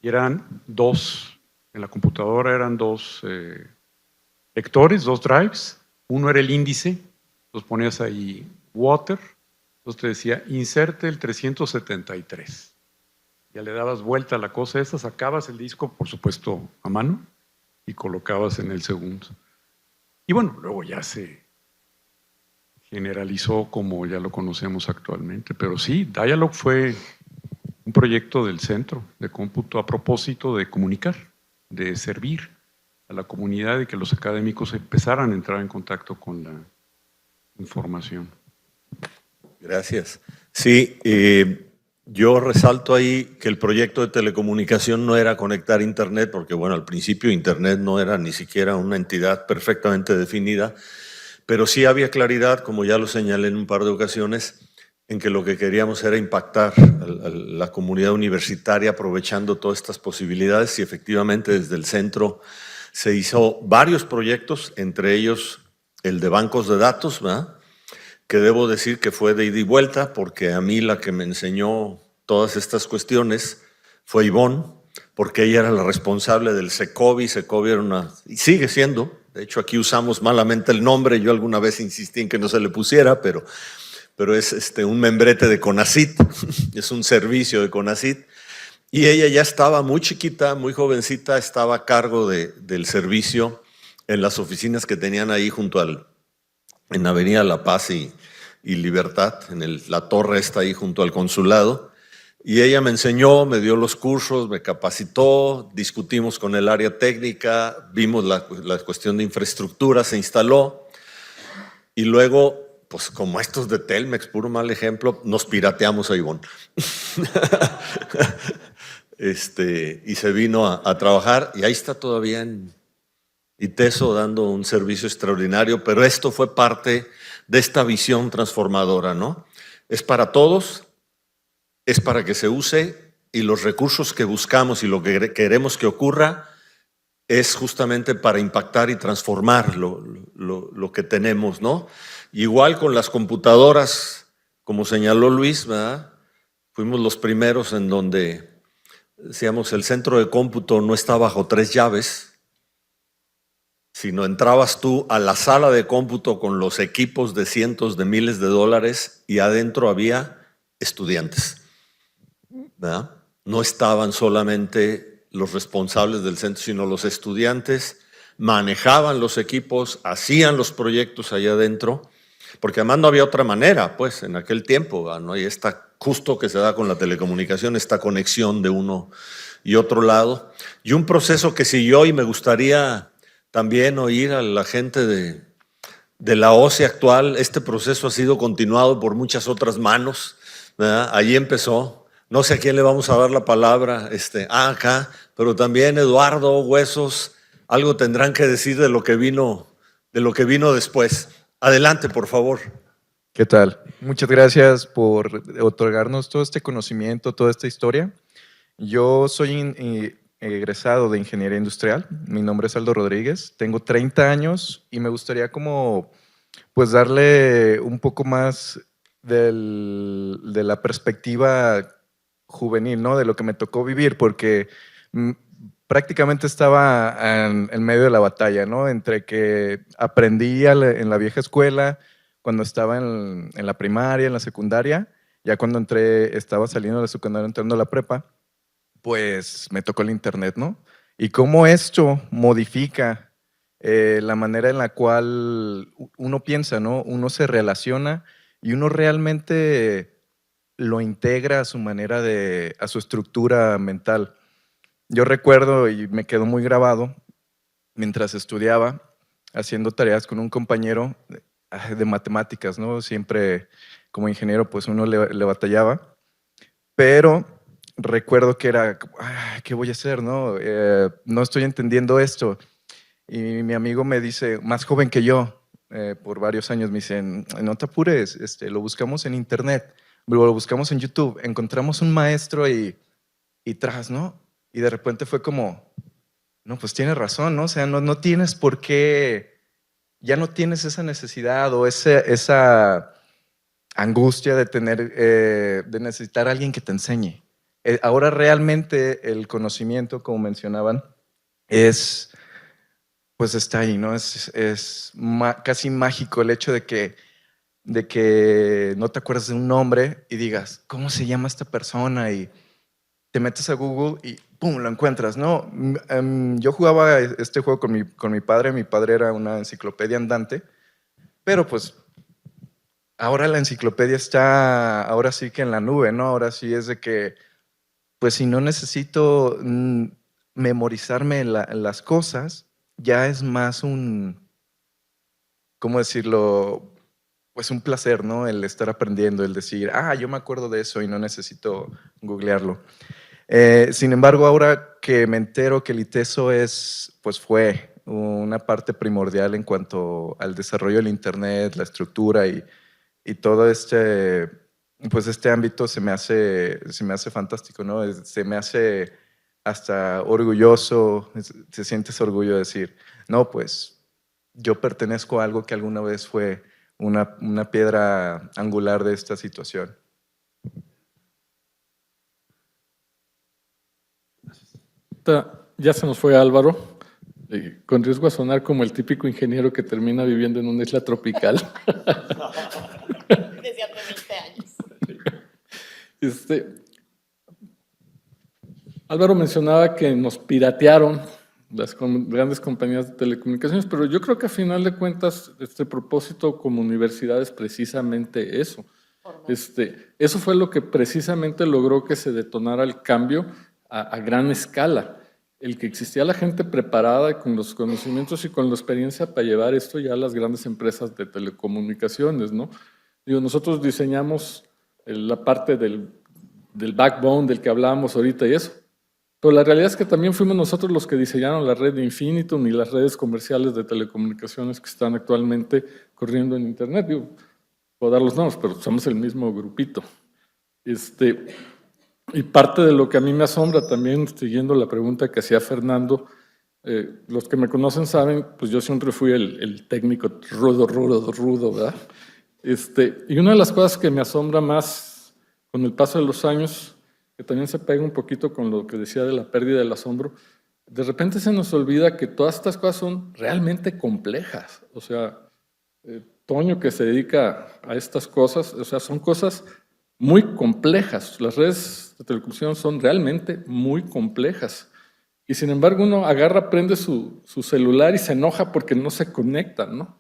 Y eran dos, en la computadora eran dos lectores, dos drives. Uno era el índice, los ponías ahí, water, entonces te decía, inserte el 373. Ya le dabas vuelta a la cosa esa, sacabas el disco, por supuesto, a mano, y colocabas en el segundo. Y bueno, luego ya se generalizó como ya lo conocemos actualmente. Pero sí, Dialog fue un proyecto del centro de cómputo a propósito de comunicar, de servir a la comunidad y que los académicos empezaran a entrar en contacto con la información. Gracias. Sí, yo resalto ahí que el proyecto de telecomunicación no era conectar Internet, porque bueno, al principio Internet no era ni siquiera una entidad perfectamente definida, pero sí había claridad, como ya lo señalé en un par de ocasiones, en que lo que queríamos era impactar a la comunidad universitaria aprovechando todas estas posibilidades, y efectivamente desde el centro se hizo varios proyectos, entre ellos el de bancos de datos, ¿verdad?, que debo decir que fue de ida y vuelta, porque a mí la que me enseñó todas estas cuestiones fue Ivonne, porque ella era la responsable del SECOBI. SECOBI era una, y sigue siendo, de hecho aquí usamos malamente el nombre, yo alguna vez insistí en que no se le pusiera, pero es un membrete de CONACYT, es un servicio de CONACYT, y ella ya estaba muy chiquita, muy jovencita, estaba a cargo del servicio en las oficinas que tenían ahí junto en Avenida La Paz y Libertad, la torre está ahí junto al consulado, y ella me enseñó, me dio los cursos, me capacitó, discutimos con el área técnica, vimos la cuestión de infraestructura, se instaló, y luego, pues como estos de Telmex, puro mal ejemplo, nos pirateamos a Ivonne. Y se vino a trabajar, y ahí está todavía en ITESO dando un servicio extraordinario, pero esto fue parte de esta visión transformadora, ¿no? Es para todos, es para que se use, y los recursos que buscamos y lo que queremos que ocurra es justamente para impactar y transformar lo que tenemos, ¿no? Igual con las computadoras, como señaló Luis, ¿verdad?, fuimos los primeros en donde, decíamos, el centro de cómputo no está bajo 3 llaves, sino entrabas tú a la sala de cómputo con los equipos de cientos de miles de dólares y adentro había estudiantes, ¿verdad? No estaban solamente los responsables del centro, sino los estudiantes manejaban los equipos, hacían los proyectos allá adentro, porque además no había otra manera, pues, en aquel tiempo, ¿verdad? No hay esta, justo que se da con la telecomunicación, esta conexión de uno y otro lado, y un proceso que siguió, y me gustaría también oír a la gente de la OCE actual. Este proceso ha sido continuado por muchas otras manos, ¿verdad? Allí empezó, no sé a quién le vamos a dar la palabra, acá, pero también Eduardo, Huesos, algo tendrán que decir de lo que vino después. Adelante, por favor. ¿Qué tal? Muchas gracias por otorgarnos todo este conocimiento, toda esta historia. Yo soy egresado de Ingeniería Industrial. Mi nombre es Aldo Rodríguez. Tengo 30 años y me gustaría pues darle un poco más de la perspectiva juvenil, ¿no? De lo que me tocó vivir, porque prácticamente estaba en medio de la batalla, ¿no? Entre que aprendí en la vieja escuela, cuando estaba en la primaria, en la secundaria. Ya cuando estaba saliendo de la secundaria, entrando a la prepa, pues me tocó el internet, ¿no? Y cómo esto modifica la manera en la cual uno piensa, ¿no? Uno se relaciona y uno realmente lo integra a su manera a su estructura mental. Yo recuerdo, y me quedó muy grabado, mientras estudiaba, haciendo tareas con un compañero de matemáticas, ¿no? Siempre como ingeniero, pues uno le batallaba, pero recuerdo que era, ¿qué voy a hacer, no? No estoy entendiendo esto. Y mi amigo me dice, más joven que yo, por varios años, me dice, no te apures, lo buscamos en internet, lo buscamos en YouTube, encontramos un maestro y tras, ¿no? Y de repente fue como, no, pues tienes razón, ¿no? O sea, no tienes por qué, ya no tienes esa necesidad o esa angustia de de necesitar a alguien que te enseñe. Ahora realmente el conocimiento, como mencionaban, pues está ahí, ¿no? Es casi mágico el hecho de que no te acuerdas de un nombre y digas, ¿cómo se llama esta persona? Y te metes a Google y ¡pum!, lo encuentras, ¿no? Yo jugaba este juego con mi padre era una enciclopedia andante, pero pues ahora la enciclopedia está, ahora sí que en la nube, ¿no? Ahora sí es de que, pues si no necesito memorizarme las cosas, ya es más ¿cómo decirlo? Pues un placer, ¿no? El estar aprendiendo, el decir, yo me acuerdo de eso y no necesito googlearlo. Sin embargo, ahora que me entero que el ITESO pues fue una parte primordial en cuanto al desarrollo del Internet, la estructura y todo pues este ámbito se me hace fantástico, ¿no? Se me hace hasta orgulloso, se siente ese orgullo de decir, no, pues yo pertenezco a algo que alguna vez fue una piedra angular de esta situación. Ya se nos fue Álvaro, con riesgo a sonar como el típico ingeniero que termina viviendo en una isla tropical. Desde hace 20 años. Álvaro mencionaba que nos piratearon las grandes compañías de telecomunicaciones, pero yo creo que a final de cuentas este propósito como universidad es precisamente eso. Eso fue lo que precisamente logró que se detonara el cambio a gran escala. El que existía la gente preparada con los conocimientos y con la experiencia para llevar esto ya a las grandes empresas de telecomunicaciones, ¿no? Nosotros diseñamos la parte del backbone del que hablábamos ahorita y eso. Pero la realidad es que también fuimos nosotros los que diseñaron la red de Infinitum y las redes comerciales de telecomunicaciones que están actualmente corriendo en Internet. Puedo dar los nombres, pero somos el mismo grupito. Y parte de lo que a mí me asombra también, siguiendo la pregunta que hacía Fernando, los que me conocen saben, pues yo siempre fui el técnico rudo, ¿verdad? Y una de las cosas que me asombra más con el paso de los años, que también se pega un poquito con lo que decía de la pérdida del asombro, de repente se nos olvida que todas estas cosas son realmente complejas. O sea, Toño, que se dedica a estas cosas, o sea, son cosas muy complejas. Las redes de telecomunicación son realmente muy complejas. Y sin embargo uno agarra, prende su celular y se enoja porque no se conectan, ¿no?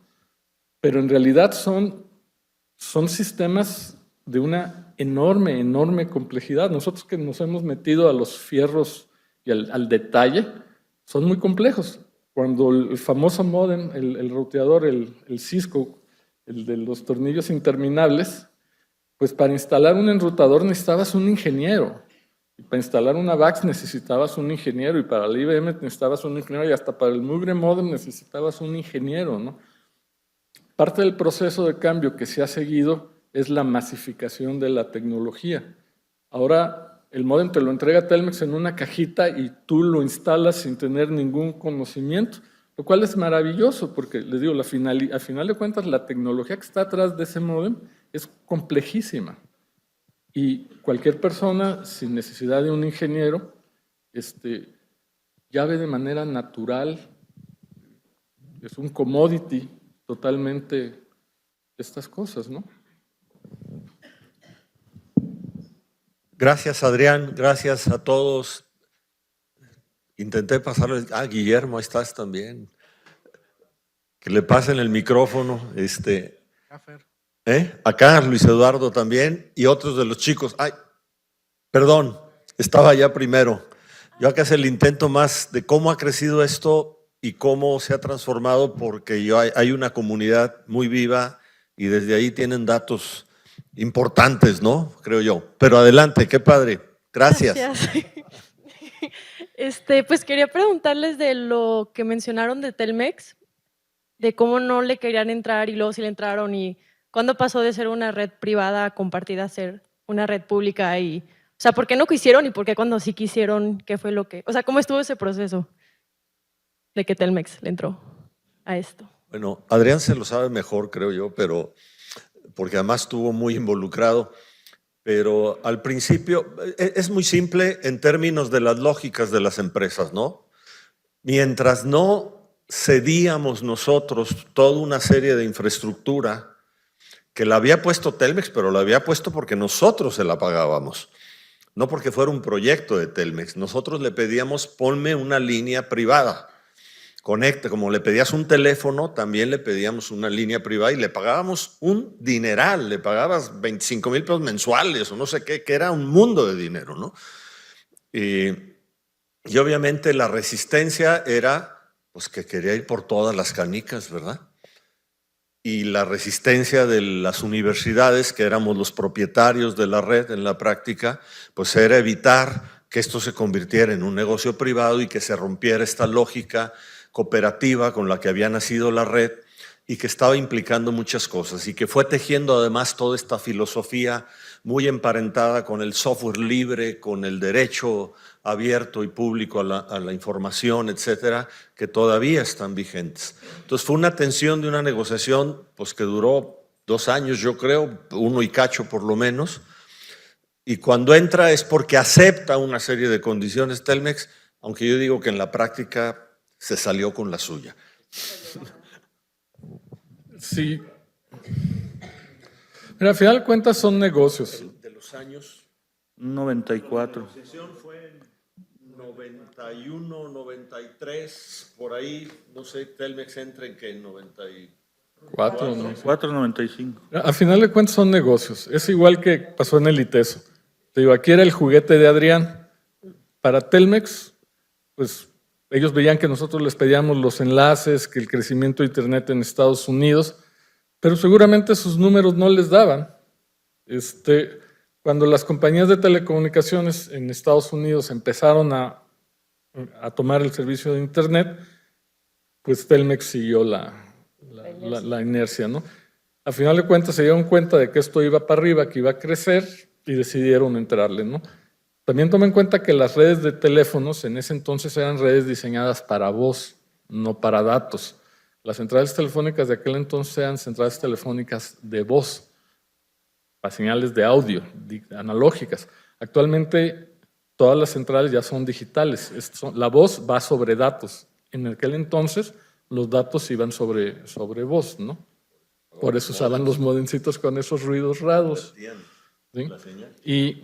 Pero en realidad son sistemas de una enorme complejidad. Nosotros que nos hemos metido a los fierros y al detalle, son muy complejos. Cuando el famoso módem, el roteador, el Cisco, el de los tornillos interminables, pues para instalar un enrutador necesitabas un ingeniero. Y para instalar una VAX necesitabas un ingeniero. Y para el IBM necesitabas un ingeniero. Y hasta para el mugre modem necesitabas un ingeniero, ¿no? Parte del proceso de cambio que se ha seguido es la masificación de la tecnología. Ahora el módem te lo entrega Telmex en una cajita y tú lo instalas sin tener ningún conocimiento, lo cual es maravilloso porque, les digo, al final de cuentas la tecnología que está atrás de ese módem es complejísima. Y cualquier persona sin necesidad de un ingeniero ya ve de manera natural, es un commodity totalmente estas cosas, ¿no? Gracias, Adrián. Gracias a todos. Intenté pasarles. Ah, Guillermo, ahí estás también. Que le pasen el micrófono. Acá Luis Eduardo también y otros de los chicos. Ay, perdón, estaba allá primero. Yo acá hice el intento más de cómo ha crecido esto y cómo se ha transformado, porque hay una comunidad muy viva y desde ahí tienen datos importantes, ¿no? Creo yo. Pero adelante, qué padre. Gracias. Pues quería preguntarles de lo que mencionaron de Telmex, de cómo no le querían entrar y luego sí le entraron, y cuándo pasó de ser una red privada compartida a ser una red pública, y, o sea, ¿por qué no quisieron y por qué cuando sí quisieron, qué fue lo que, o sea, cómo estuvo ese proceso de que Telmex le entró a esto? Bueno, Adrián se lo sabe mejor, creo yo, pero porque además estuvo muy involucrado. Pero al principio es muy simple en términos de las lógicas de las empresas, ¿no? Mientras no cedíamos nosotros toda una serie de infraestructura que la había puesto Telmex, pero la había puesto porque nosotros se la pagábamos, no porque fuera un proyecto de Telmex. Nosotros le pedíamos, ponme una línea privada. Conecte, como le pedías un teléfono, también le pedíamos una línea privada y le pagábamos un dineral, le pagabas 25,000 pesos mensuales o no sé qué, que era un mundo de dinero, ¿no? Y obviamente la resistencia era, pues, que quería ir por todas las canicas, ¿verdad? Y la resistencia de las universidades, que éramos los propietarios de la red en la práctica, pues era evitar que esto se convirtiera en un negocio privado y que se rompiera esta lógica cooperativa con la que había nacido la red y que estaba implicando muchas cosas y que fue tejiendo además toda esta filosofía muy emparentada con el software libre, con el derecho abierto y público a la información, etcétera, que todavía están vigentes. Entonces fue una tensión de una negociación pues, que duró 2 años, yo creo, 1 y cacho por lo menos, y cuando entra es porque acepta una serie de condiciones Telmex, aunque yo digo que en la práctica se salió con la suya. Sí. Pero al final de cuentas son negocios. De los años 94. La negociación fue en 91, 93, por ahí, no sé, Telmex entra en que en 94. 95. Al final de cuentas son negocios. Es igual que pasó en el ITESO. Te digo, aquí era el juguete de Adrián. Para Telmex, pues ellos veían que nosotros les pedíamos los enlaces, que el crecimiento de Internet en Estados Unidos, pero seguramente sus números no les daban. Cuando las compañías de telecomunicaciones en Estados Unidos empezaron a tomar el servicio de Internet, pues Telmex siguió la inercia, ¿no? Al final de cuentas se dieron cuenta de que esto iba para arriba, que iba a crecer y decidieron entrarle, ¿no? También toma en cuenta que las redes de teléfonos en ese entonces eran redes diseñadas para voz, no para datos. Las centrales telefónicas de aquel entonces eran centrales telefónicas de voz, para señales de audio, analógicas. Actualmente todas las centrales ya son digitales. La voz va sobre datos. En aquel entonces los datos iban sobre voz, ¿no? Por eso usaban los modencitos con esos ruidos raros. ¿Sí? Y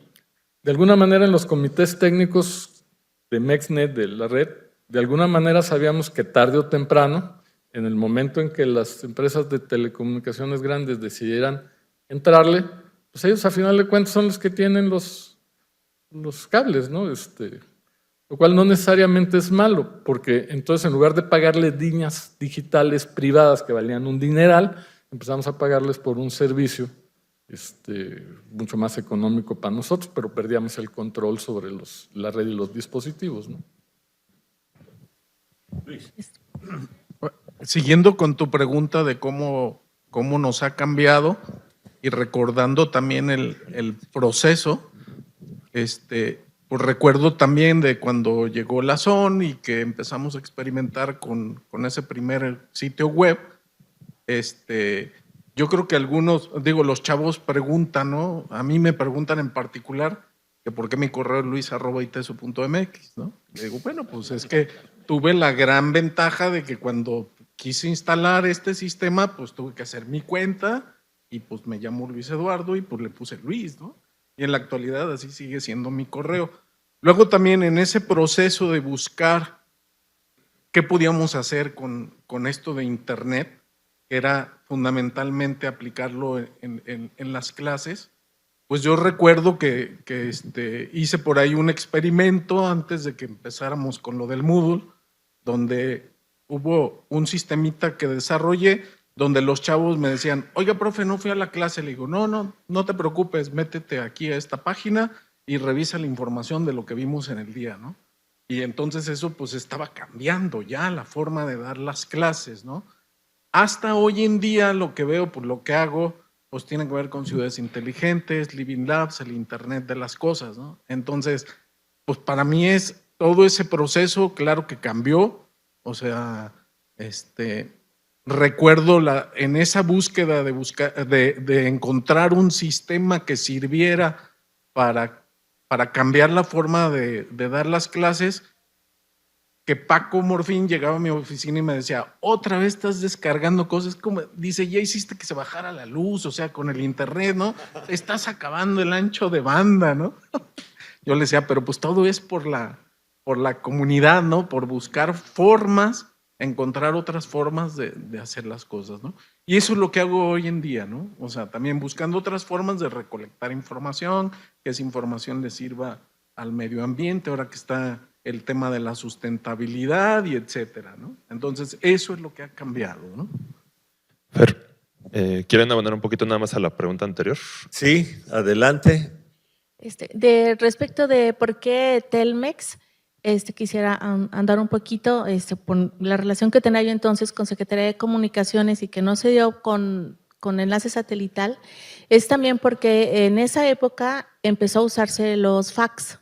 de alguna manera en los comités técnicos de MEXNET, de la red, de alguna manera sabíamos que tarde o temprano, en el momento en que las empresas de telecomunicaciones grandes decidieran entrarle, pues ellos a final de cuentas son los que tienen los cables, ¿no? Lo cual no necesariamente es malo, porque entonces en lugar de pagarles líneas digitales privadas que valían un dineral, empezamos a pagarles por un servicio mucho más económico para nosotros, pero perdíamos el control sobre la red y los dispositivos, ¿no? Luis. Siguiendo con tu pregunta de cómo nos ha cambiado y recordando también el proceso, pues recuerdo también de cuando llegó la ZON y que empezamos a experimentar con ese primer sitio web. Yo creo que los chavos preguntan, ¿no? A mí me preguntan en particular que por qué mi correo es luis@iteso.mx, ¿no? Le digo, bueno, pues es que tuve la gran ventaja de que cuando quise instalar este sistema, pues tuve que hacer mi cuenta y pues me llamo Luis Eduardo y pues le puse Luis, ¿no? Y en la actualidad así sigue siendo mi correo. Luego también en ese proceso de buscar qué podíamos hacer con esto de Internet, que era fundamentalmente aplicarlo en las clases, pues yo recuerdo que hice por ahí un experimento antes de que empezáramos con lo del Moodle, donde hubo un sistemita que desarrollé, donde los chavos me decían, oiga, profe, no fui a la clase. Le digo, no te preocupes, métete aquí a esta página y revisa la información de lo que vimos en el día, ¿no? Y entonces eso pues estaba cambiando ya la forma de dar las clases, ¿no? Hasta hoy en día lo que veo, pues lo que hago, pues tiene que ver con ciudades inteligentes, Living Labs, el Internet de las cosas, ¿no? Entonces, pues para mí es todo ese proceso, claro que cambió, o sea, recuerdo en esa búsqueda de encontrar un sistema que sirviera para cambiar la forma de dar las clases, que Paco Morfín llegaba a mi oficina y me decía, otra vez estás descargando cosas, como dice, ya hiciste que se bajara la luz, o sea, con el Internet, ¿no? Estás acabando el ancho de banda, ¿no? Yo le decía, pero pues todo es por la comunidad, ¿no? Por buscar formas, encontrar otras formas de hacer las cosas, ¿no? Y eso es lo que hago hoy en día, ¿no? O sea, también buscando otras formas de recolectar información, que esa información le sirva al medio ambiente, ahora que está el tema de la sustentabilidad y etcétera, ¿no? Entonces, eso es lo que ha cambiado, ¿no? Fer, ¿quieren abonar un poquito nada más a la pregunta anterior? Sí, adelante. De respecto de por qué Telmex, quisiera andar un poquito por la relación que tenía yo entonces con Secretaría de Comunicaciones y que no se dio con enlace satelital, es también porque en esa época empezó a usarse los fax,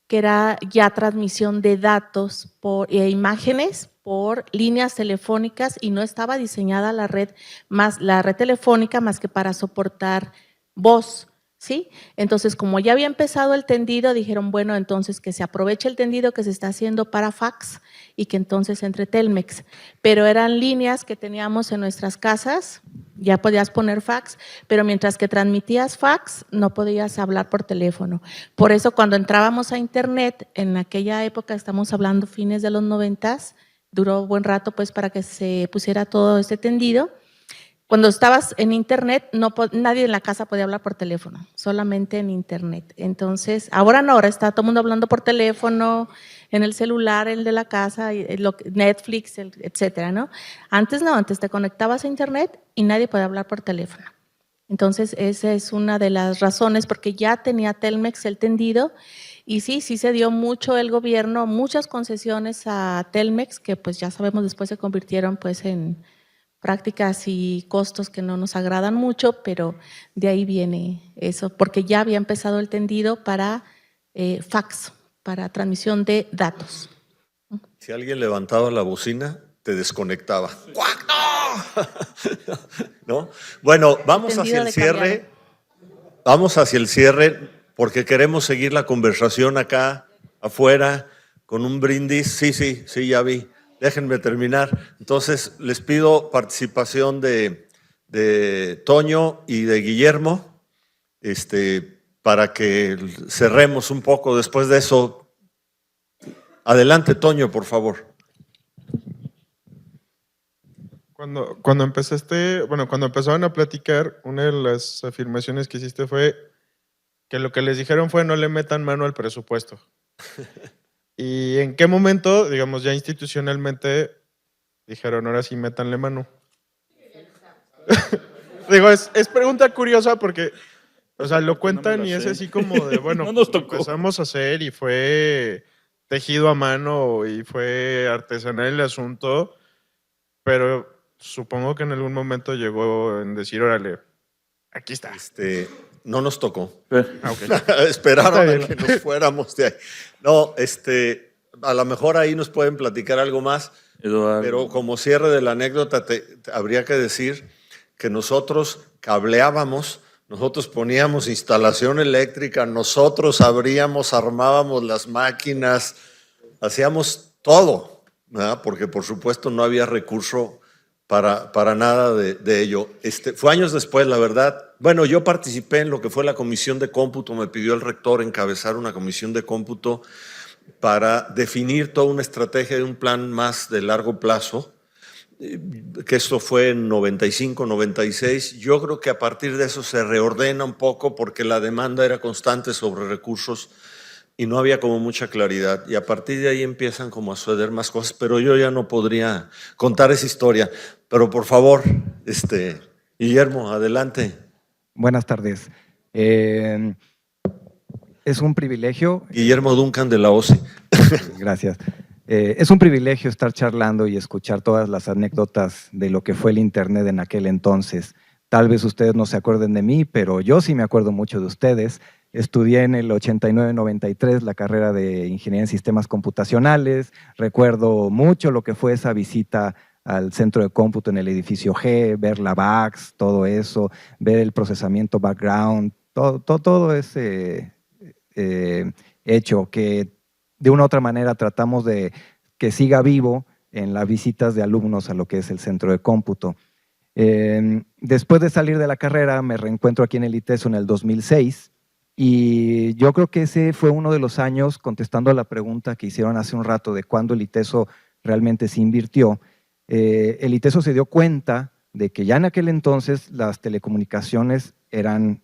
que era ya transmisión de datos e imágenes por líneas telefónicas y no estaba diseñada la red telefónica más que para soportar voz, ¿sí? Entonces, como ya había empezado el tendido, dijeron, bueno, entonces que se aproveche el tendido que se está haciendo para fax y que entonces entre Telmex. Pero eran líneas que teníamos en nuestras casas, ya podías poner fax, pero mientras que transmitías fax, no podías hablar por teléfono. Por eso cuando entrábamos a Internet, en aquella época, estamos hablando fines de los 90s, duró buen rato pues para que se pusiera todo este tendido. Cuando estabas en Internet, nadie en la casa podía hablar por teléfono, solamente en Internet. Entonces, ahora no, ahora está todo el mundo hablando por teléfono, en el celular, el de la casa, Netflix, etcétera, ¿no? Antes no, antes te conectabas a Internet y nadie podía hablar por teléfono. Entonces, esa es una de las razones, porque ya tenía Telmex el tendido y sí se dio mucho el gobierno, muchas concesiones a Telmex, que pues ya sabemos después se convirtieron pues en prácticas y costos que no nos agradan mucho, pero de ahí viene eso, porque ya había empezado el tendido para fax, para transmisión de datos. Si alguien levantaba la bocina, te desconectaba. ¿No? Bueno, vamos hacia el cierre. Vamos hacia el cierre porque queremos seguir la conversación acá afuera con un brindis. Sí, ya vi. Déjenme terminar. Entonces, les pido participación de Toño y de Guillermo para que cerremos un poco después de eso. Adelante, Toño, por favor. Cuando empezaron a platicar, una de las afirmaciones que hiciste fue que lo que les dijeron fue no le metan mano al presupuesto. ¿Y en qué momento, digamos, ya institucionalmente dijeron ahora sí métanle mano? Digo, es pregunta curiosa porque, o sea, lo cuentan y es así como de, bueno, no nos tocó. Empezamos a hacer y fue tejido a mano y fue artesanal el asunto, pero supongo que en algún momento llegó en decir, órale, aquí está. No nos tocó. Okay. Esperaron a que nos fuéramos de ahí. No, a lo mejor ahí nos pueden platicar algo más, Eduardo. pero como cierre de la anécdota habría que decir que nosotros cableábamos, nosotros poníamos instalación eléctrica, nosotros armábamos las máquinas, hacíamos todo, ¿verdad? Porque por supuesto no había recurso para nada de ello. Fue años después, la verdad. Bueno, yo participé en lo que fue la comisión de cómputo, me pidió el rector encabezar una comisión de cómputo para definir toda una estrategia de un plan más de largo plazo, que esto fue en 95, 96. Yo creo que a partir de eso se reordena un poco porque la demanda era constante sobre recursos y no había como mucha claridad. Y a partir de ahí empiezan como a suceder más cosas, pero yo ya no podría contar esa historia. Pero por favor, Guillermo, adelante. Buenas tardes. Es un privilegio. Guillermo Duncan de la OCE. Gracias. Es un privilegio estar charlando y escuchar todas las anécdotas de lo que fue el Internet en aquel entonces. Tal vez ustedes no se acuerden de mí, pero yo sí me acuerdo mucho de ustedes. Estudié en el 89-93 la carrera de Ingeniería en Sistemas Computacionales. Recuerdo mucho lo que fue esa visita al centro de cómputo en el edificio G, ver la VAX, todo eso, ver el procesamiento background, todo ese hecho que de una u otra manera tratamos de que siga vivo en las visitas de alumnos a lo que es el centro de cómputo. Después de salir de la carrera me reencuentro aquí en el ITESO en el 2006 y yo creo que ese fue uno de los años, contestando a la pregunta que hicieron hace un rato de cuándo el ITESO realmente se invirtió. El ITESO se dio cuenta de que ya en aquel entonces las telecomunicaciones eran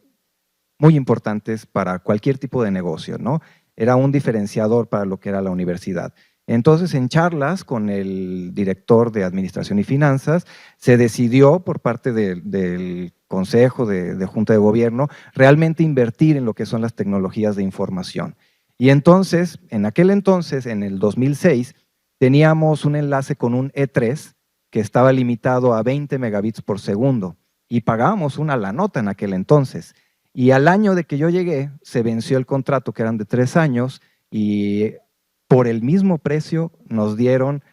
muy importantes para cualquier tipo de negocio, ¿no? Era un diferenciador para lo que era la universidad. Entonces, en charlas con el director de Administración y Finanzas, se decidió por parte del Consejo de Junta de Gobierno realmente invertir en lo que son las tecnologías de información. Y entonces, en aquel entonces, en el 2006, teníamos un enlace con un E3 que estaba limitado a 20 megabits por segundo y pagábamos una la nota en aquel entonces. Y al año de que yo llegué, se venció el contrato, que eran de 3 años, y por el mismo precio nos dieron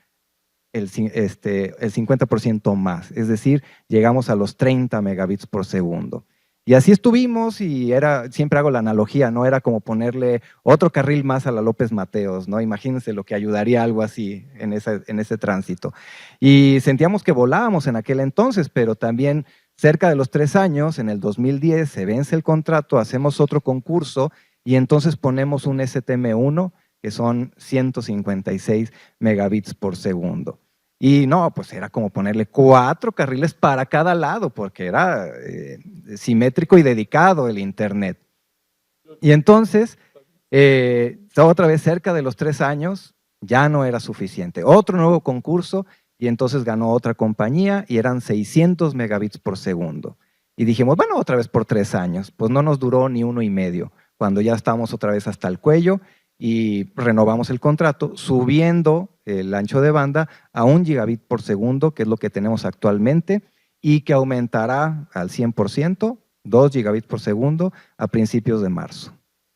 el 50% más, es decir, llegamos a los 30 megabits por segundo. Y así estuvimos y siempre hago la analogía, ¿no? Era como ponerle otro carril más a la López Mateos, ¿no? Imagínense lo que ayudaría algo así en ese tránsito. Y sentíamos que volábamos en aquel entonces, pero también cerca de los 3 años, en el 2010, se vence el contrato, hacemos otro concurso y entonces ponemos un STM1, que son 156 megabits por segundo. Y no, pues era como ponerle 4 carriles para cada lado, porque era simétrico y dedicado el Internet. Y entonces, otra vez cerca de los 3 años, ya no era suficiente. Otro nuevo concurso, y entonces ganó otra compañía, y eran 600 megabits por segundo. Y dijimos, bueno, otra vez por 3 años. Pues no nos duró ni 1 y medio, cuando ya estábamos otra vez hasta el cuello, y renovamos el contrato, subiendo el ancho de banda a 1 gigabit por segundo, que es lo que tenemos actualmente, y que aumentará al 100%, 2 gigabits por segundo, a principios de marzo.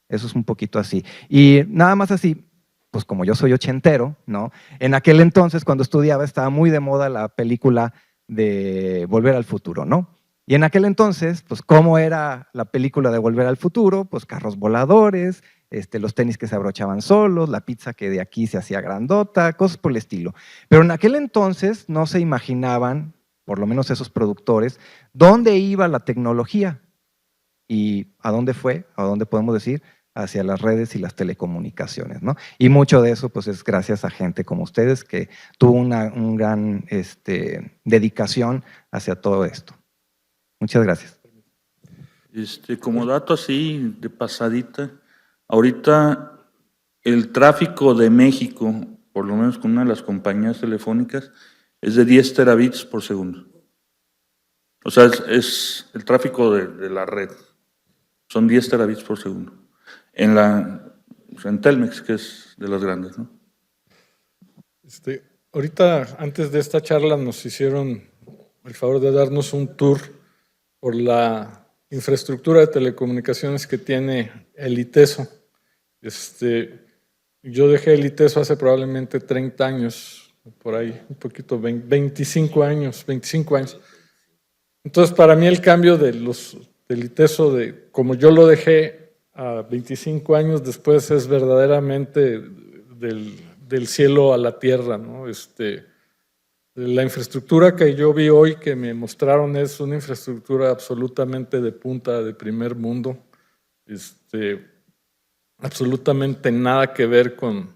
Eso es un poquito así. Y nada más así, pues como yo soy ochentero, ¿no? En aquel entonces, cuando estudiaba, estaba muy de moda la película de Volver al Futuro, ¿no? Y en aquel entonces, pues ¿cómo era la película de Volver al Futuro? Pues carros voladores, los tenis que se abrochaban solos, la pizza que de aquí se hacía grandota, cosas por el estilo. Pero en aquel entonces no se imaginaban, por lo menos esos productores, dónde iba la tecnología y a dónde fue, a dónde podemos decir, hacia las redes y las telecomunicaciones, ¿no? Y mucho de eso pues es gracias a gente como ustedes que tuvo una gran dedicación hacia todo esto. Muchas gracias. Como dato así de pasadita, ahorita el tráfico de México, por lo menos con una de las compañías telefónicas, es de 10 terabits por segundo. O sea, es el tráfico de la red. Son 10 terabits por segundo. En Telmex, que es de las grandes, ¿no? Ahorita, antes de esta charla, nos hicieron el favor de darnos un tour por la infraestructura de telecomunicaciones que tiene el ITESO. Yo dejé el ITESO hace probablemente 30 años, por ahí, un poquito, 25 años. Entonces, para mí el cambio del ITESO, como yo lo dejé a 25 años después, es verdaderamente del cielo a la tierra, ¿no? La infraestructura que yo vi hoy, que me mostraron, es una infraestructura absolutamente de punta, de primer mundo. Absolutamente nada que ver con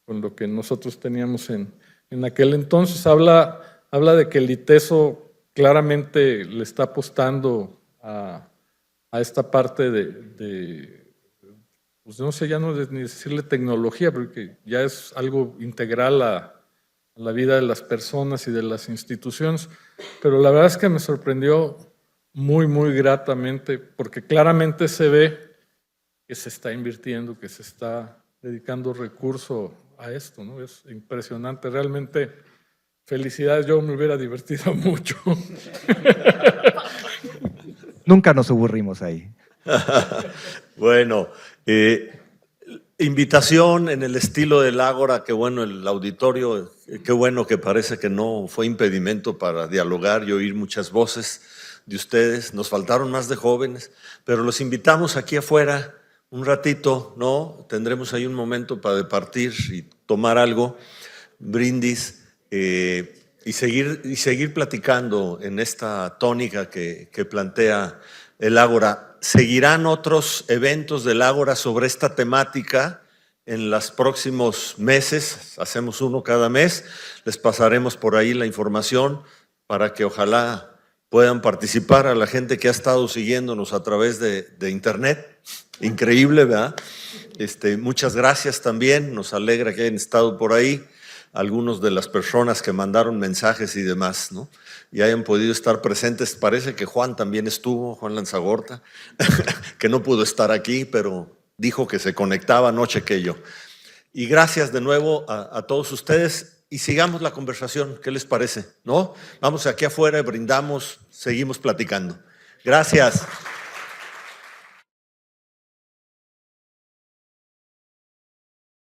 lo que nosotros teníamos en aquel entonces. Habla de que el ITESO claramente le está apostando a esta parte pues no sé, ya no ni decirle tecnología, porque ya es algo integral a la vida de las personas y de las instituciones, pero la verdad es que me sorprendió muy, muy gratamente, porque claramente se ve que se está invirtiendo, que se está dedicando recurso a esto, ¿no? Es impresionante, realmente felicidades, yo me hubiera divertido mucho. Nunca nos aburrimos ahí. Bueno, invitación en el estilo del Ágora, que bueno, el auditorio, qué bueno que parece que no fue impedimento para dialogar y oír muchas voces de ustedes. Nos faltaron más de jóvenes, pero los invitamos aquí afuera un ratito, ¿no? Tendremos ahí un momento para departir y tomar algo, brindis, y seguir platicando en esta tónica que plantea el Ágora. Seguirán otros eventos del Ágora sobre esta temática en los próximos meses. Hacemos uno cada mes. Les pasaremos por ahí la información para que ojalá puedan participar a la gente que ha estado siguiéndonos a través de internet. Increíble, ¿verdad? Muchas gracias también. Nos alegra que hayan estado por ahí. Algunos de las personas que mandaron mensajes y demás, ¿no? Y hayan podido estar presentes. Parece que Juan también estuvo, Juan Lanzagorta, que no pudo estar aquí, pero dijo que se conectaba, no chequé yo. Y gracias de nuevo a todos ustedes y sigamos la conversación. ¿Qué les parece? ¿No? Vamos aquí afuera, brindamos, seguimos platicando. Gracias.